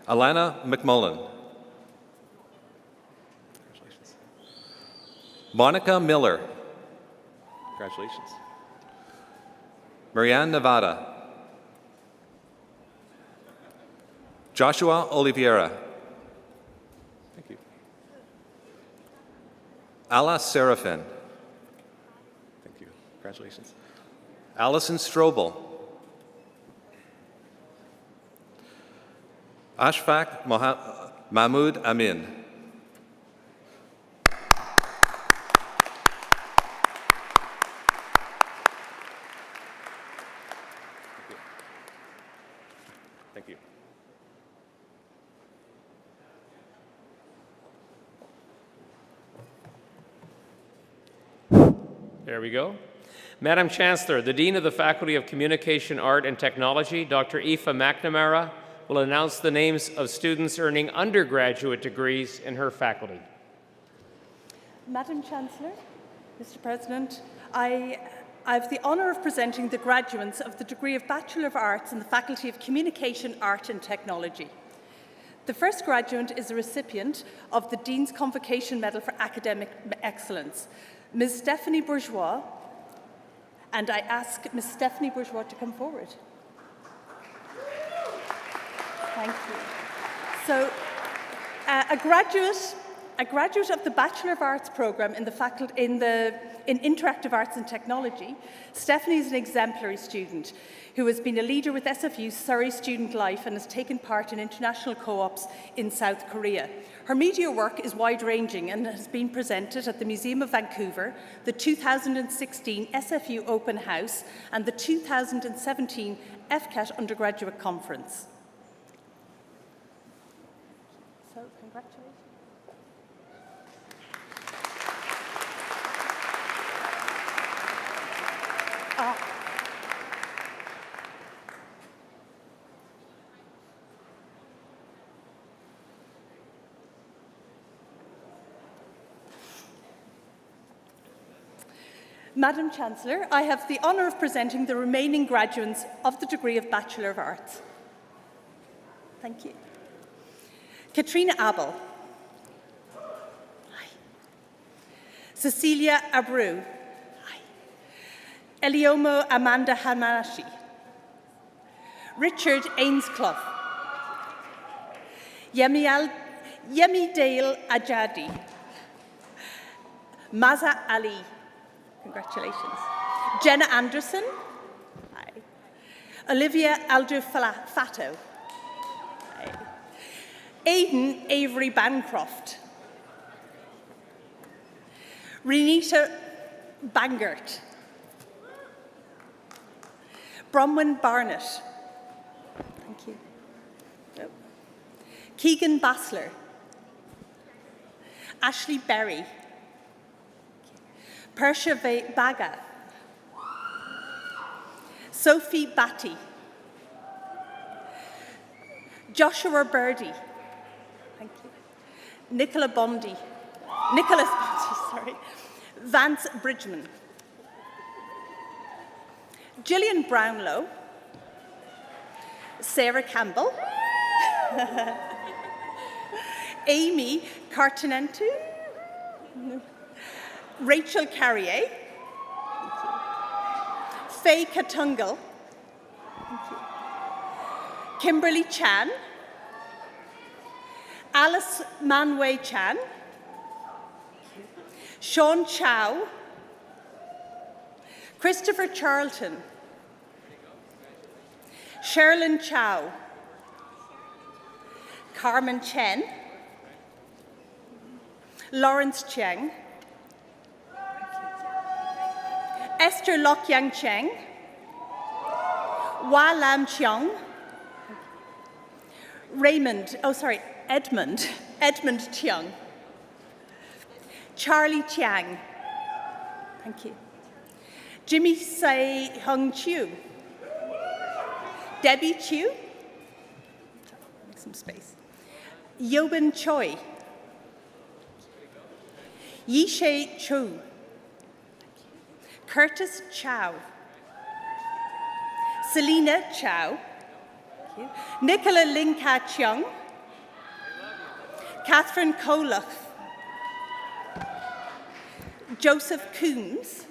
Alana McMullen. Congratulations. Monica Miller. Congratulations. Marianne Nevada. Joshua Oliveira. Thank you. Ala Serafin. Thank you. Congratulations. Allison Strobel. Ashfaq Mahmoud Amin. Thank you. There we go. Madam Chancellor, the Dean of the Faculty of Communication, Art and Technology, Dr. Aoife McNamara, will announce the names of students earning undergraduate degrees in her faculty. Madam Chancellor, Mr. President, I have the honour of presenting the graduates of the degree of Bachelor of Arts in the Faculty of Communication, Art and Technology. The first graduate is a recipient of the Dean's Convocation Medal for Academic Excellence, Ms. Stephanie Bourgeois, and I ask Ms. Stephanie Bourgeois to come forward. Thank you. So, a graduate of the Bachelor of Arts program in Interactive Arts and Technology, Stephanie is an exemplary student who has been a leader with SFU's Surrey Student Life and has taken part in international co-ops in South Korea. Her media work is wide-ranging and has been presented at the Museum of Vancouver, the 2016 SFU Open House, and the 2017 FCAT Undergraduate Conference. So, congratulations. Madam Chancellor, I have the honour of presenting the remaining graduates of the degree of Bachelor of Arts. Thank you. Katrina Abel. Hi. Cecilia Abreu. Hi. Eliomo Amanda Hamashi. Richard Ainsclough. Yemidale Ajadi. Maza Ali. Congratulations. Jenna Anderson. Hi. Olivia Aldo-Fato. Hi. Aidan Avery Bancroft. Renita Bangert. Bronwyn Barnett. Thank you. Oh. Keegan Bassler. Ashley Berry. Persha Baga. Sophie Batty. Joshua Birdie. Thank you. Nicholas Bondi, sorry. Vance Bridgman. Gillian Brownlow. Sarah Campbell. Amy Cartinentu. Rachel Carrier. Faye Katungal. Kimberly Chan. Alice Manway Chan. Sean Chow. Christopher Charlton. Sherilyn Chow. Carmen Chen. Lawrence Cheng. Esther Lok Yang Cheng. Hua Lam Chiang. Edmund Chiang. Charlie Chiang. Thank you. Jimmy Sai Hung Chiu. Debbie Chiu. Make some space. Yobin Choi. Yishe Chu. Curtis Chow. Selena Chow. Nicola Linka Chung. Catherine Kolach. Joseph Coombs.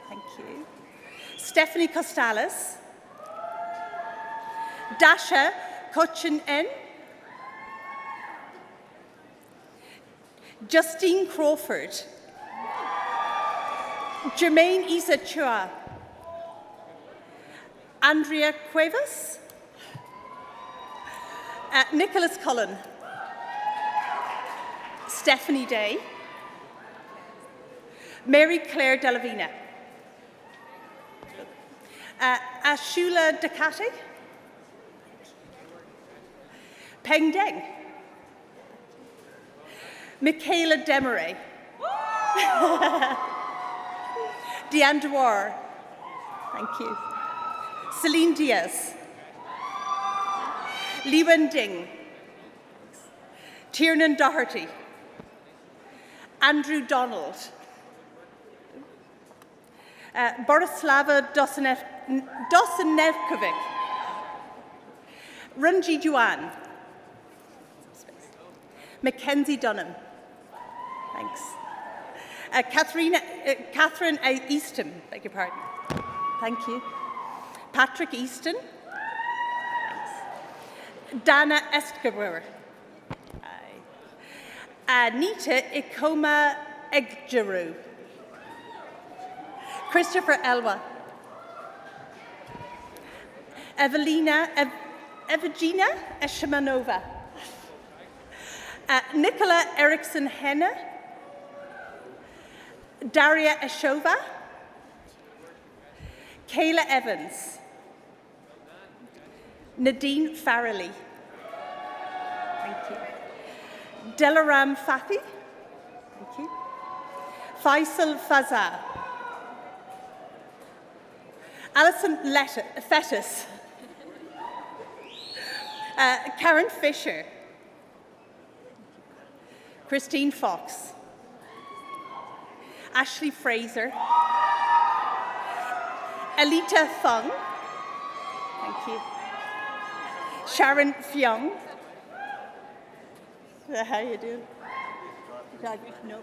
Thank you. Stephanie Costales. Dasha Cochin N. Justine Crawford, Jermaine Isa Chua, Andrea Cuevas, Nicholas Cullen, Stephanie Day, Mary Claire Delavina, Ashula Dakati, Peng Deng, Michaela Demaray, Deanne Dewar, thank you, Celine Diaz, Li Wending, Tiernan Doherty, Andrew Donald, Borislava Dosanevkovic, Runji Juan, Mackenzie Dunham, thanks. Catherine Easton, beg your pardon, thank you. Patrick Easton, thanks. Dana Estgeber, Anita Ikoma Egjeru, Christopher Elwa, Evagina Eshemanova, Nicola Erickson Henne, Daria Eshova, Kayla Evans, Nadine Farrelly, thank you. Delaram Fathi, thank you. Faisal Fazal, Alison Fettis, Karen Fisher, Christine Fox, Ashley Fraser, Alita Fung, thank you. Sharon Fyong, how you doing? No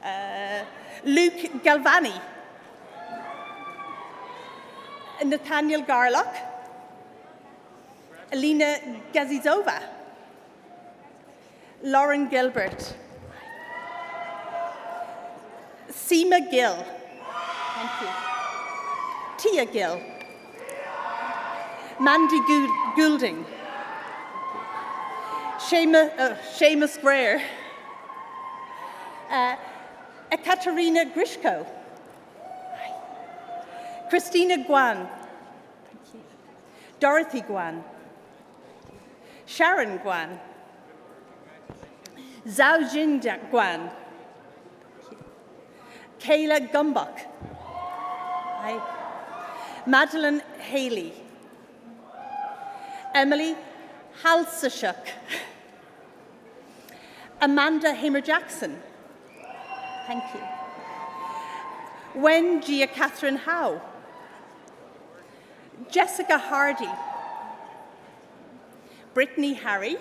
problem. Luke Galvani, Nathaniel Garlock, Alina Gazizova, Lauren Gilbert, Seema Gill, thank you. Tia Gill, Mandy Goulding, Seamus Greer, Ekaterina Grishko, Christina Guan, Dorothy Guan, Sharon Guan, Zhao Jin Guan, Kayla Gumbach, Madeline Haley, Emily Halsashuk, Amanda Hamer-Jackson, thank you. Wen Gia Catherine Howe, Jessica Hardy, Brittany Harry,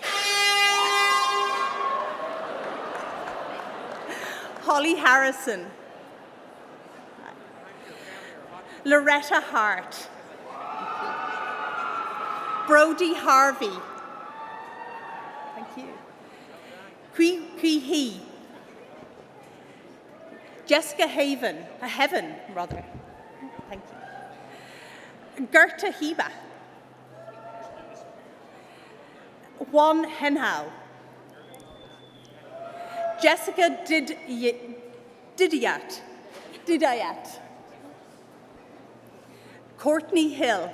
Holly Harrison, Loretta Hart, Brody Harvey, thank you. Kui Hee, Jessica Heaven, thank you. Gerta Hiba, Juan Henhao, Jessica Didayat, Courtney Hill,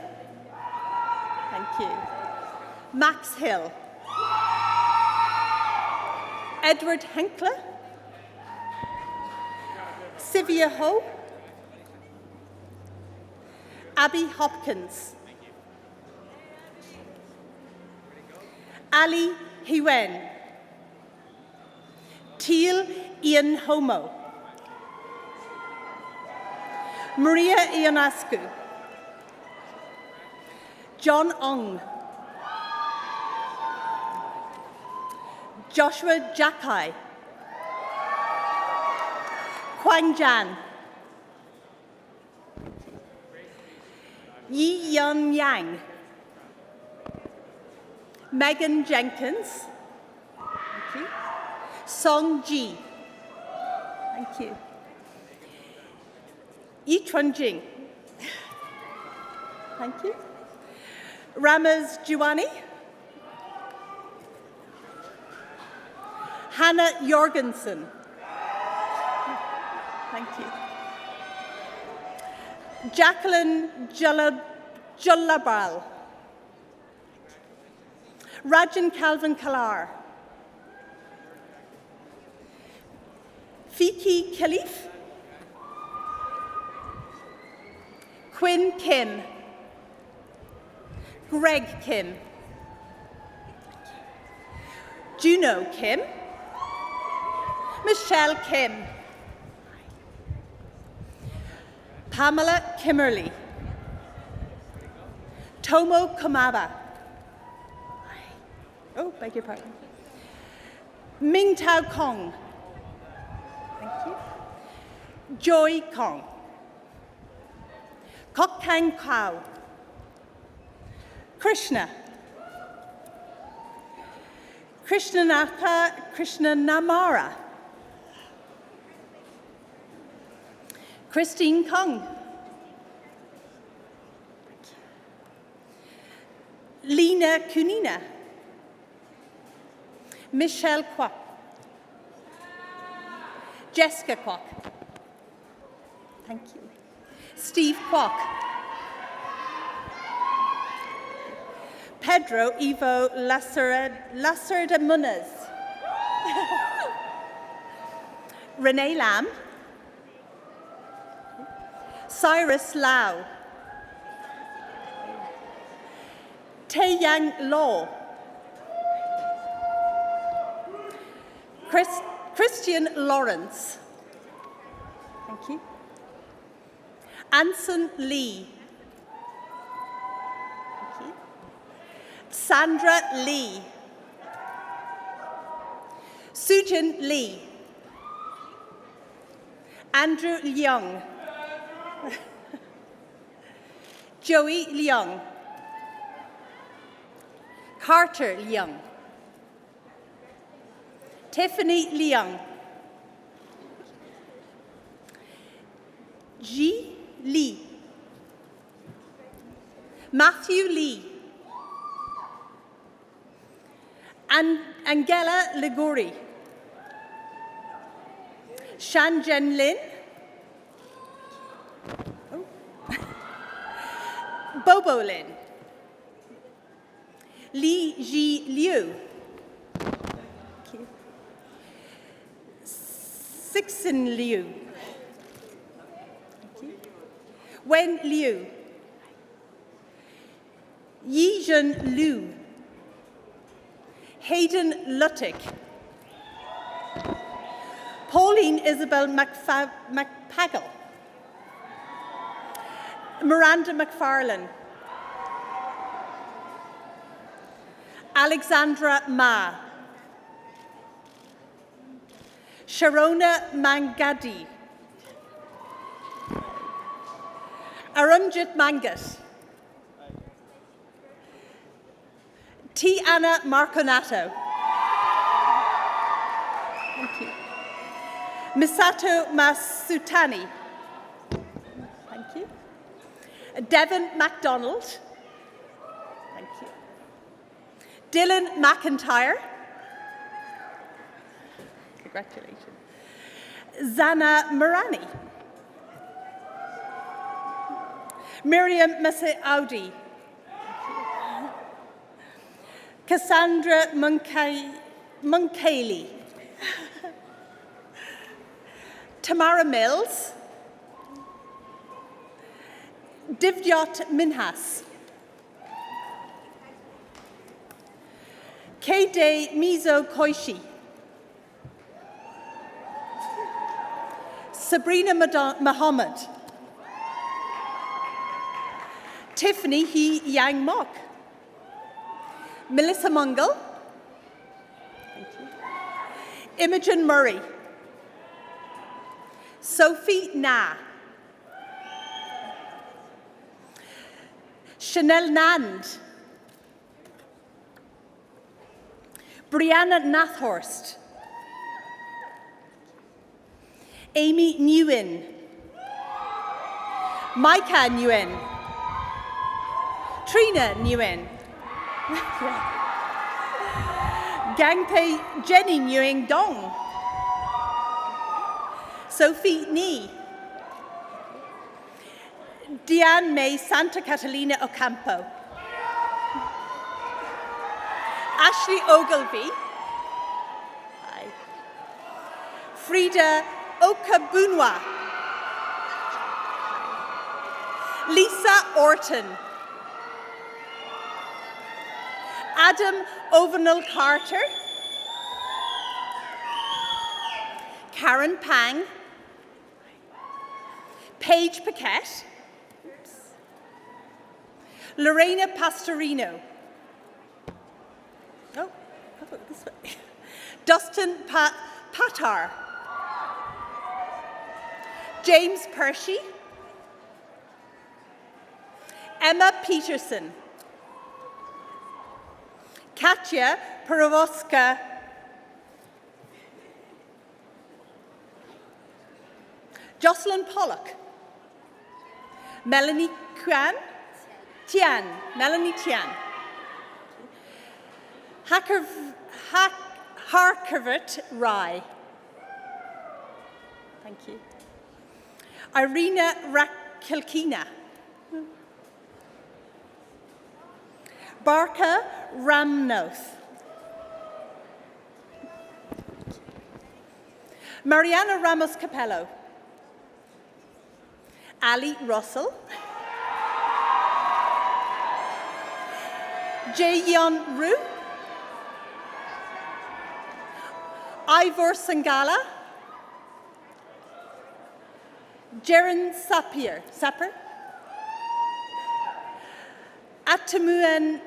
thank you. Max Hill, Edward Henkler, Sylvia Ho, Abby Hopkins, Ali Hiwen, Teal Ian Homo, Maria Ionescu, John Ong, Joshua Jakai, Huang Jan, Yi Yun Yang, Megan Jenkins, thank you. Song Ji. Thank you. Yichuan Jing. Thank you. Ramaz Juwani. Hannah Jorgensen. Thank you. Jacqueline Jullabal. Rajan Calvin Kalar. Fiki Khalif. Quinn Kim. Greg Kim. Juno Kim. Michelle Kim. Pamela Kimmerly. Tomo Kamaba. Oh, beg your pardon. Ming Tao Kong. Thank you. Joy Kong. Kok Kang Kao. Krishna. Krishnanamara. Christine Kong. Lena Kunina. Michelle Kwok. Jessica Kwok. Thank you. Steve Kwok. Pedro Ivo Lacerda Munez. Renee Lam. Cyrus Lau. Taeyang Law. Christian Lawrence. Thank you. Anson Lee. Thank you. Sandra Lee. Sujin Lee. Andrew Leung. Joey Leung. Carter Leung. Tiffany Leung. Ji Lee. Matthew Lee. Angela Liguri. Shanjen Lin. Oh. Bobo Lin. Li Ji Liu. Sixin Liu. Wen Liu. Yijun Liu. Hayden Luttick. Pauline Isabel McPagel. Miranda McFarlane. Alexandra Ma. Sharona Mangadi. Arunjit Mangat. T. Anna Marconato. Thank you. Misato Masutani. Thank you. Devon MacDonald. Thank you. Dylan McIntyre. Congratulations. Zana Morani. Miriam Audi. Cassandra Munkali. Tamara Mills. Divyat Minhas. K-Day Mizo Koishi. Sabrina Muhammad. Tiffany He Yang Mok. Melissa Mungle. Thank you. Imogen Murray. Sophie Na. Chanel Nand. Brianna Nathorst. Amy Nguyen, Micah Nguyen, Trina Nguyen, Gangpei Jenny Nguyen Dong, Sophie Ni, Diane May Santa Catalina Ocampo, Ashley Ogilvy, hi. Frida Okabunwa, Lisa Orton, Adam Ovenel Carter, Karen Pang, Paige Paquette, Lorena Pastorino, oh, how about this way? Dustin Patar, James Pershey, Emma Peterson, Katya Perovoska, Jocelyn Pollock, Melanie Tian, Melanie Tian, Harkavat Rai, thank you, Irina Rakilkina, Barka Ramnoth, Mariana Ramos Capello, Ali Russell, Jae-yeon Roo, Ivor Sangala, Jaren Sapper, Atumane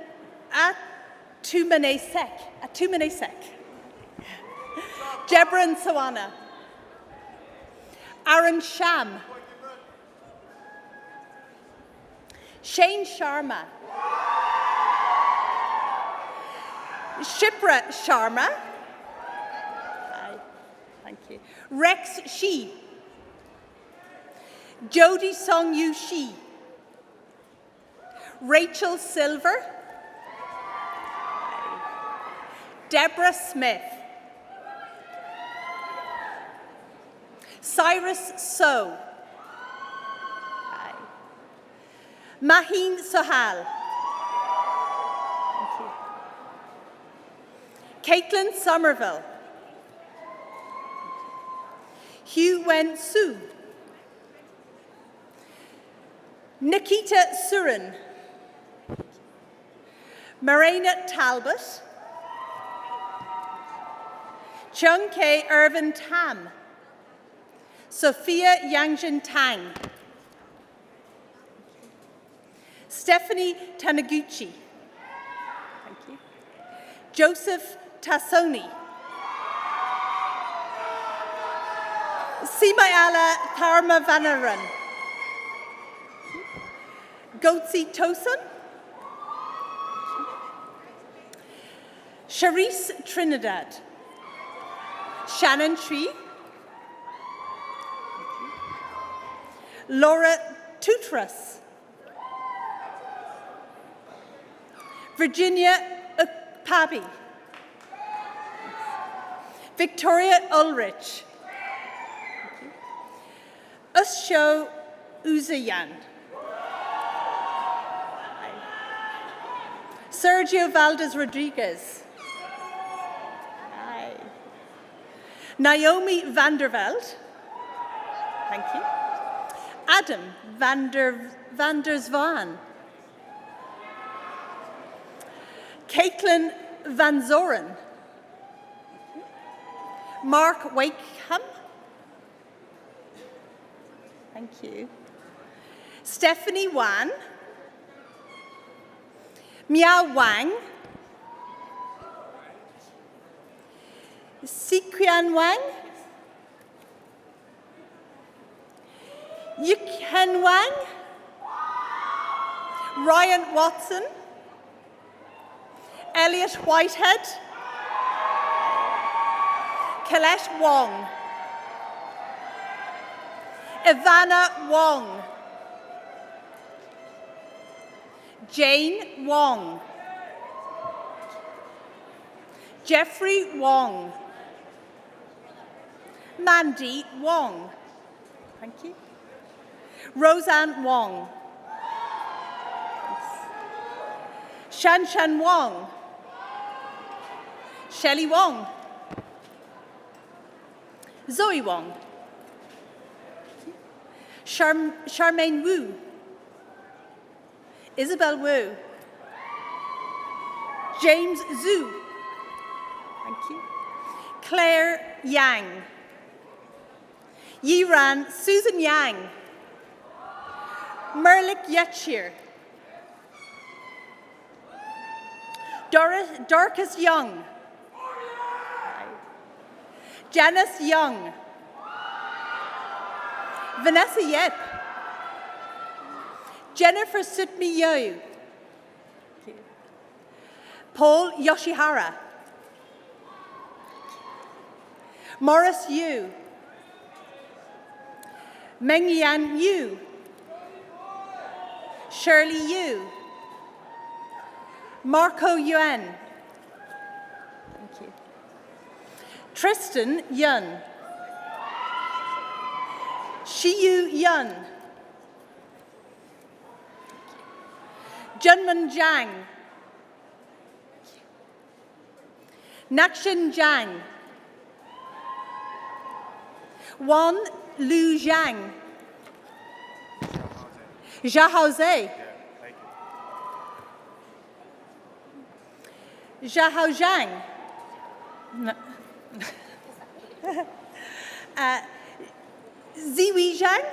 Sek, Jebran Sawana, Aaron Sham, Shane Sharma, Shipra Sharma, hi, thank you, Rex Shi, Jody Song Yu Shi, Rachel Silver, Deborah Smith, Cyrus So, hi. Maheen Sohal, thank you. Caitlin Somerville, Hugh Wen Su, Nikita Surin, Marina Talbot, Chung K. Irvin Tam, Sophia Yangjin Tang, Stephanie Taniguchi, thank you. Joseph Tassoni, Simayala Tharma Vanaran, Gotsi Tosun, Charisse Trinidad, Shannon Tree, Laura Tutras, Virginia Pabi, Victoria Ulrich, Usho Uzayan, Sergio Valdez Rodriguez, hi. Naomi Vanderveld, thank you. Adam Vandersvan, Caitlin Van Zoren, Mark Wakeham, thank you. Stephanie Wan, Miao Wang, Siqian Wang, Yikhen Wang, Ryan Watson, Elliot Whitehead, Colette Wong, Ivana Wong. Jane Wong. Jeffrey Wong. Mandy Wong. Thank you. Roseanne Wong. Shan Shan Wong. Shelley Wong. Zoe Wong. Charmaine Wu. Isabel Wu. James Zhu. Thank you. Claire Yang. Yiran Susan Yang. Merlik Yetshir. Dorcas Young. Janice Young. Vanessa Yep. Jennifer Sutmi Yo. Paul Yoshihara. Morris Yu. Meng Yan Yu. Shirley Yu. Marco Yuan. Thank you. Tristan Yun. Shiyu Yun. Junman Zhang. Nakshin Zhang. Wan Lu Zhang. Zhahao Zhahao Zhang. No. Ziwi Zhang.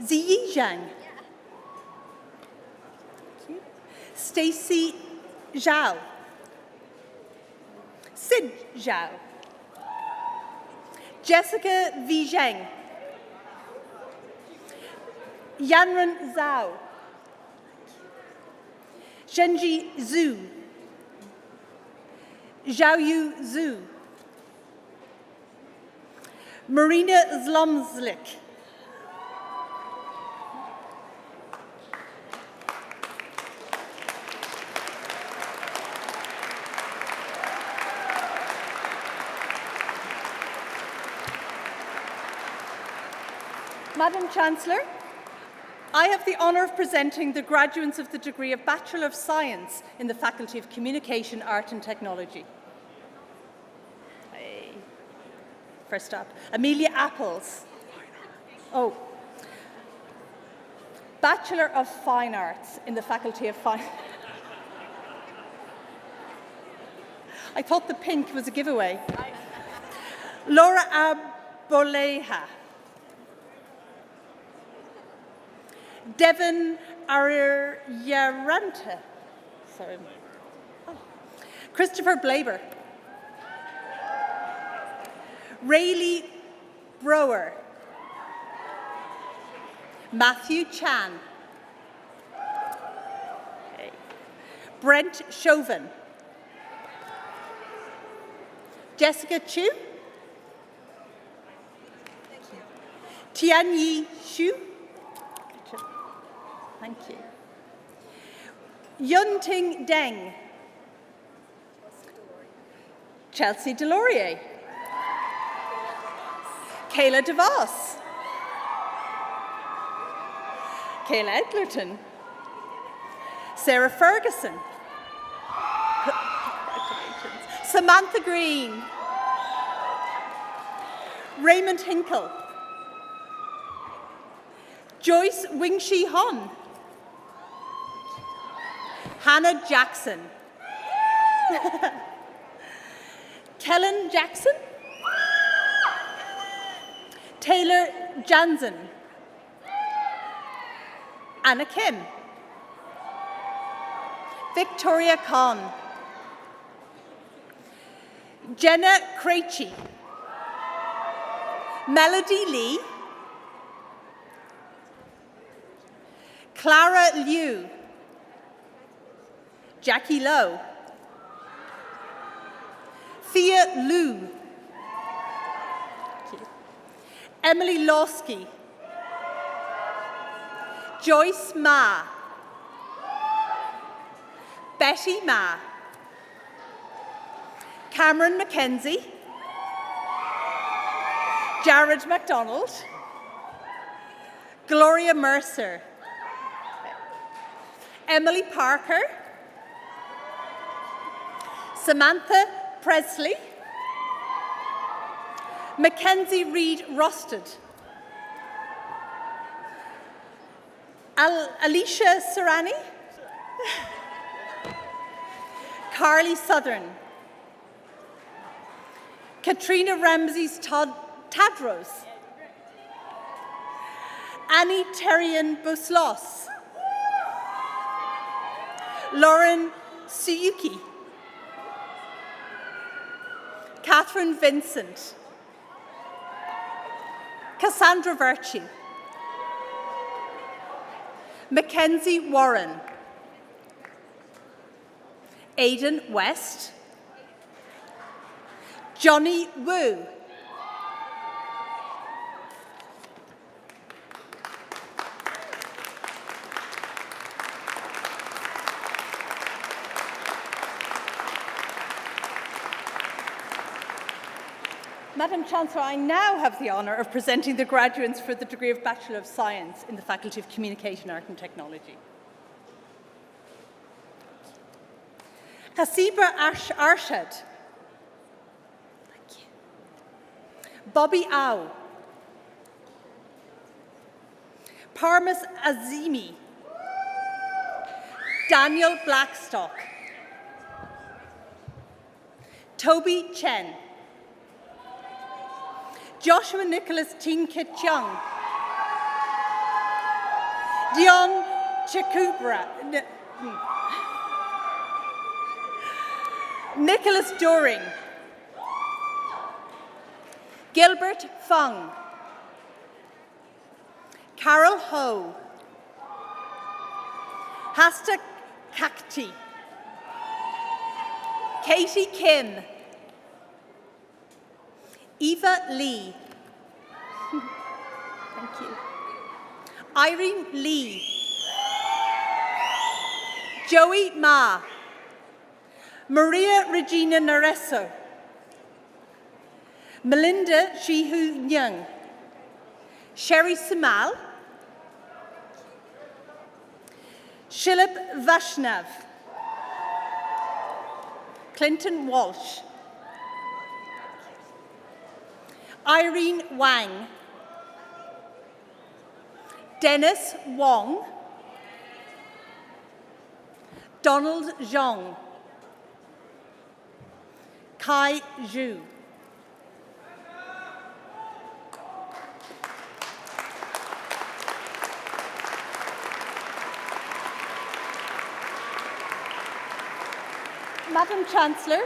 Ziyi Zhang. Stacy Zhao. Sid Zhao. Jessica V. Zheng. Yanran Zhao. Shenji Zhu. Zhaoyu Zhu. Marina Zlomzlik. Madam Chancellor, I have the honour of presenting the graduates of the degree of Bachelor of Science in the Faculty of Communication, Art and Technology. Hey. First up, Amelia Apples. Oh. Bachelor of Fine Arts in the Faculty of Fine... I thought the pink was a giveaway. Laura Aboleha. Devon Aryaranta. Sorry. Oh. Christopher Blaber. Rayleigh Brower. Matthew Chan. Okay. Brent Chauvin. Jessica Chu. Tianyi Xu. Thank you. Yunting Deng. Chelsea Delorier. Kayla DeVos. Kayla Edgerton. Sarah Ferguson. Congratulations. Samantha Green. Raymond Hinkle. Joyce Wingshi Hon. Hannah Jackson. Kellen Jackson. Taylor Jansen. Anna Kim. Victoria Khan. Jenna Krejci. Melody Lee. Clara Liu. Jackie Lowe. Thea Liu. Thank Emily Lawsky, Joyce Ma, Betty Ma, Cameron McKenzie, Jared MacDonald, Gloria Mercer, Emily Parker, Samantha Presley, Mackenzie Reid Rusted, Alicia Serrani, Carly Southern, Katrina Ramses Tadros, Annie Terrian Buslos, Lauren Suyuki, Catherine Vincent, Cassandra Virtue, Mackenzie Warren, Aidan West, Johnny Wu, Madam Chancellor, I now have the honour of presenting the graduates for the degree of Bachelor of Science in the Faculty of Communication, Art and Technology. Hasiba Arshad. Thank you. Bobby Au. Parmas Azimi. Daniel Blackstock. Toby Chen. Joshua Nicholas Tin Kit Chung. Dion Chakubra. Nicholas Doring. Gilbert Fung. Carol Ho. Hasta Kakti. Katie Kim. Eva Lee. Thank you. Irene Lee. Joey Ma. Maria Regina Naresso. Melinda Shihu Nyang. Sherry Samal. Shilip Vashnav. Clinton Walsh. Irene Wang. Dennis Wong. Donald Zhong. Kai Zhu. Madam Chancellor,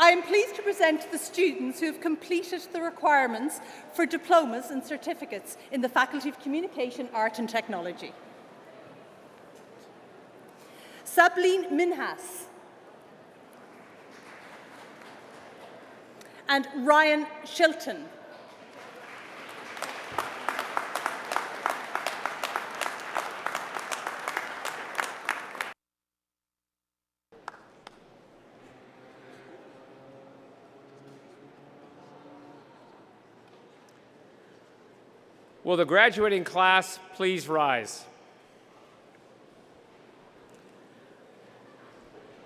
I am pleased to present the students who have completed the requirements for diplomas and certificates in the Faculty of Communication, Art and Technology. Sableen Minhas and Ryan Shilton. Will the graduating class please rise?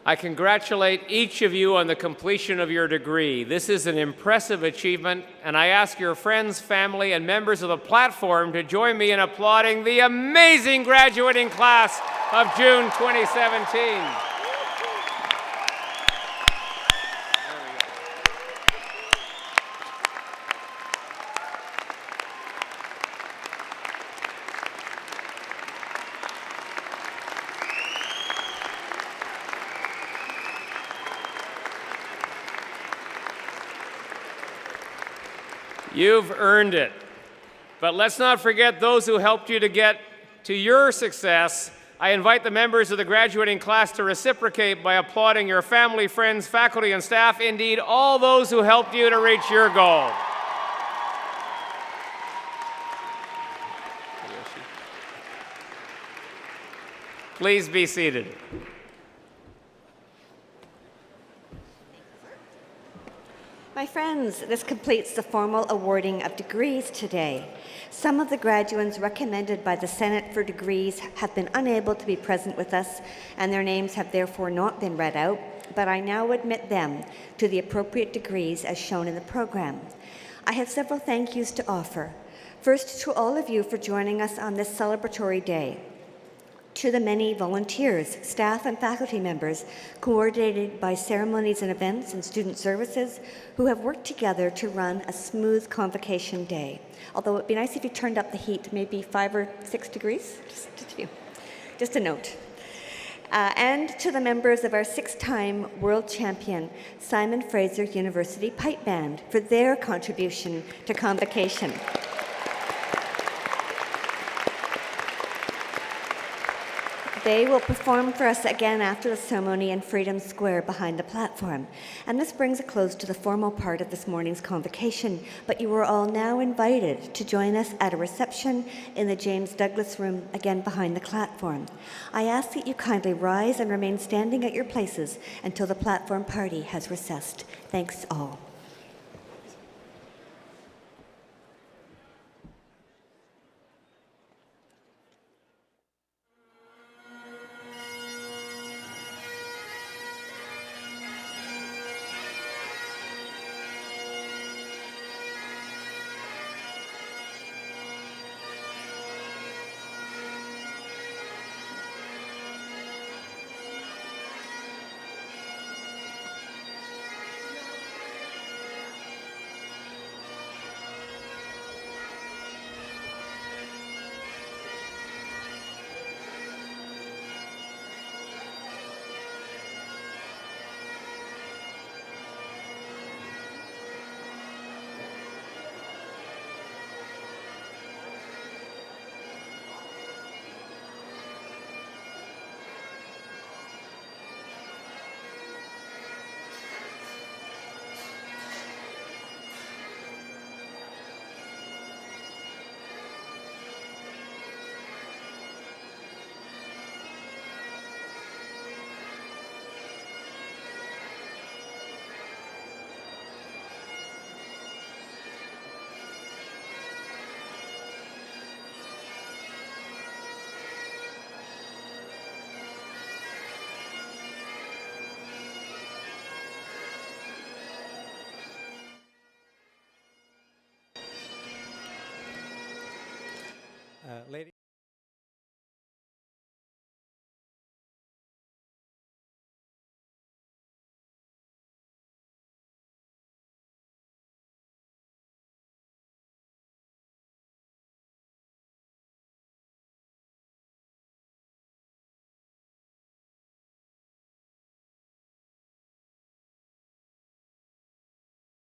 I congratulate each of you on the completion of your degree. This is an impressive achievement, and I ask your friends, family, and members of the platform to join me in applauding the amazing graduating class of June 2017. You've earned it. But let's not forget those who helped you to get to your success. I invite the members of the graduating class to reciprocate by applauding your family, friends, faculty, and staff, indeed all those who helped you to reach your goal. Please be seated. My friends, this completes the formal awarding of degrees today. Some of the graduates recommended by the Senate for degrees have been unable to be present with us, and their names have therefore not been read out, but I now admit them to the appropriate degrees as shown in the program. I have several thank yous to offer. First, to all of you for joining us on this celebratory day. To the many volunteers, staff, and faculty members coordinated by Ceremonies and Events and Student Services who have worked together to run a smooth Convocation day. Although it'd be nice if you turned up the heat, maybe 5 or 6 degrees, just a note. And to the members of our 6-time world champion Simon Fraser University Pipe Band for their contribution to Convocation. They will perform for us again after the ceremony in Freedom Square behind the platform. And this brings a close to the formal part of this morning's convocation, but you are all now invited to join us at a reception in the James Douglas Room, again behind the platform. I ask that you kindly rise and remain standing at your places until the platform party has recessed. Thanks all. Ladies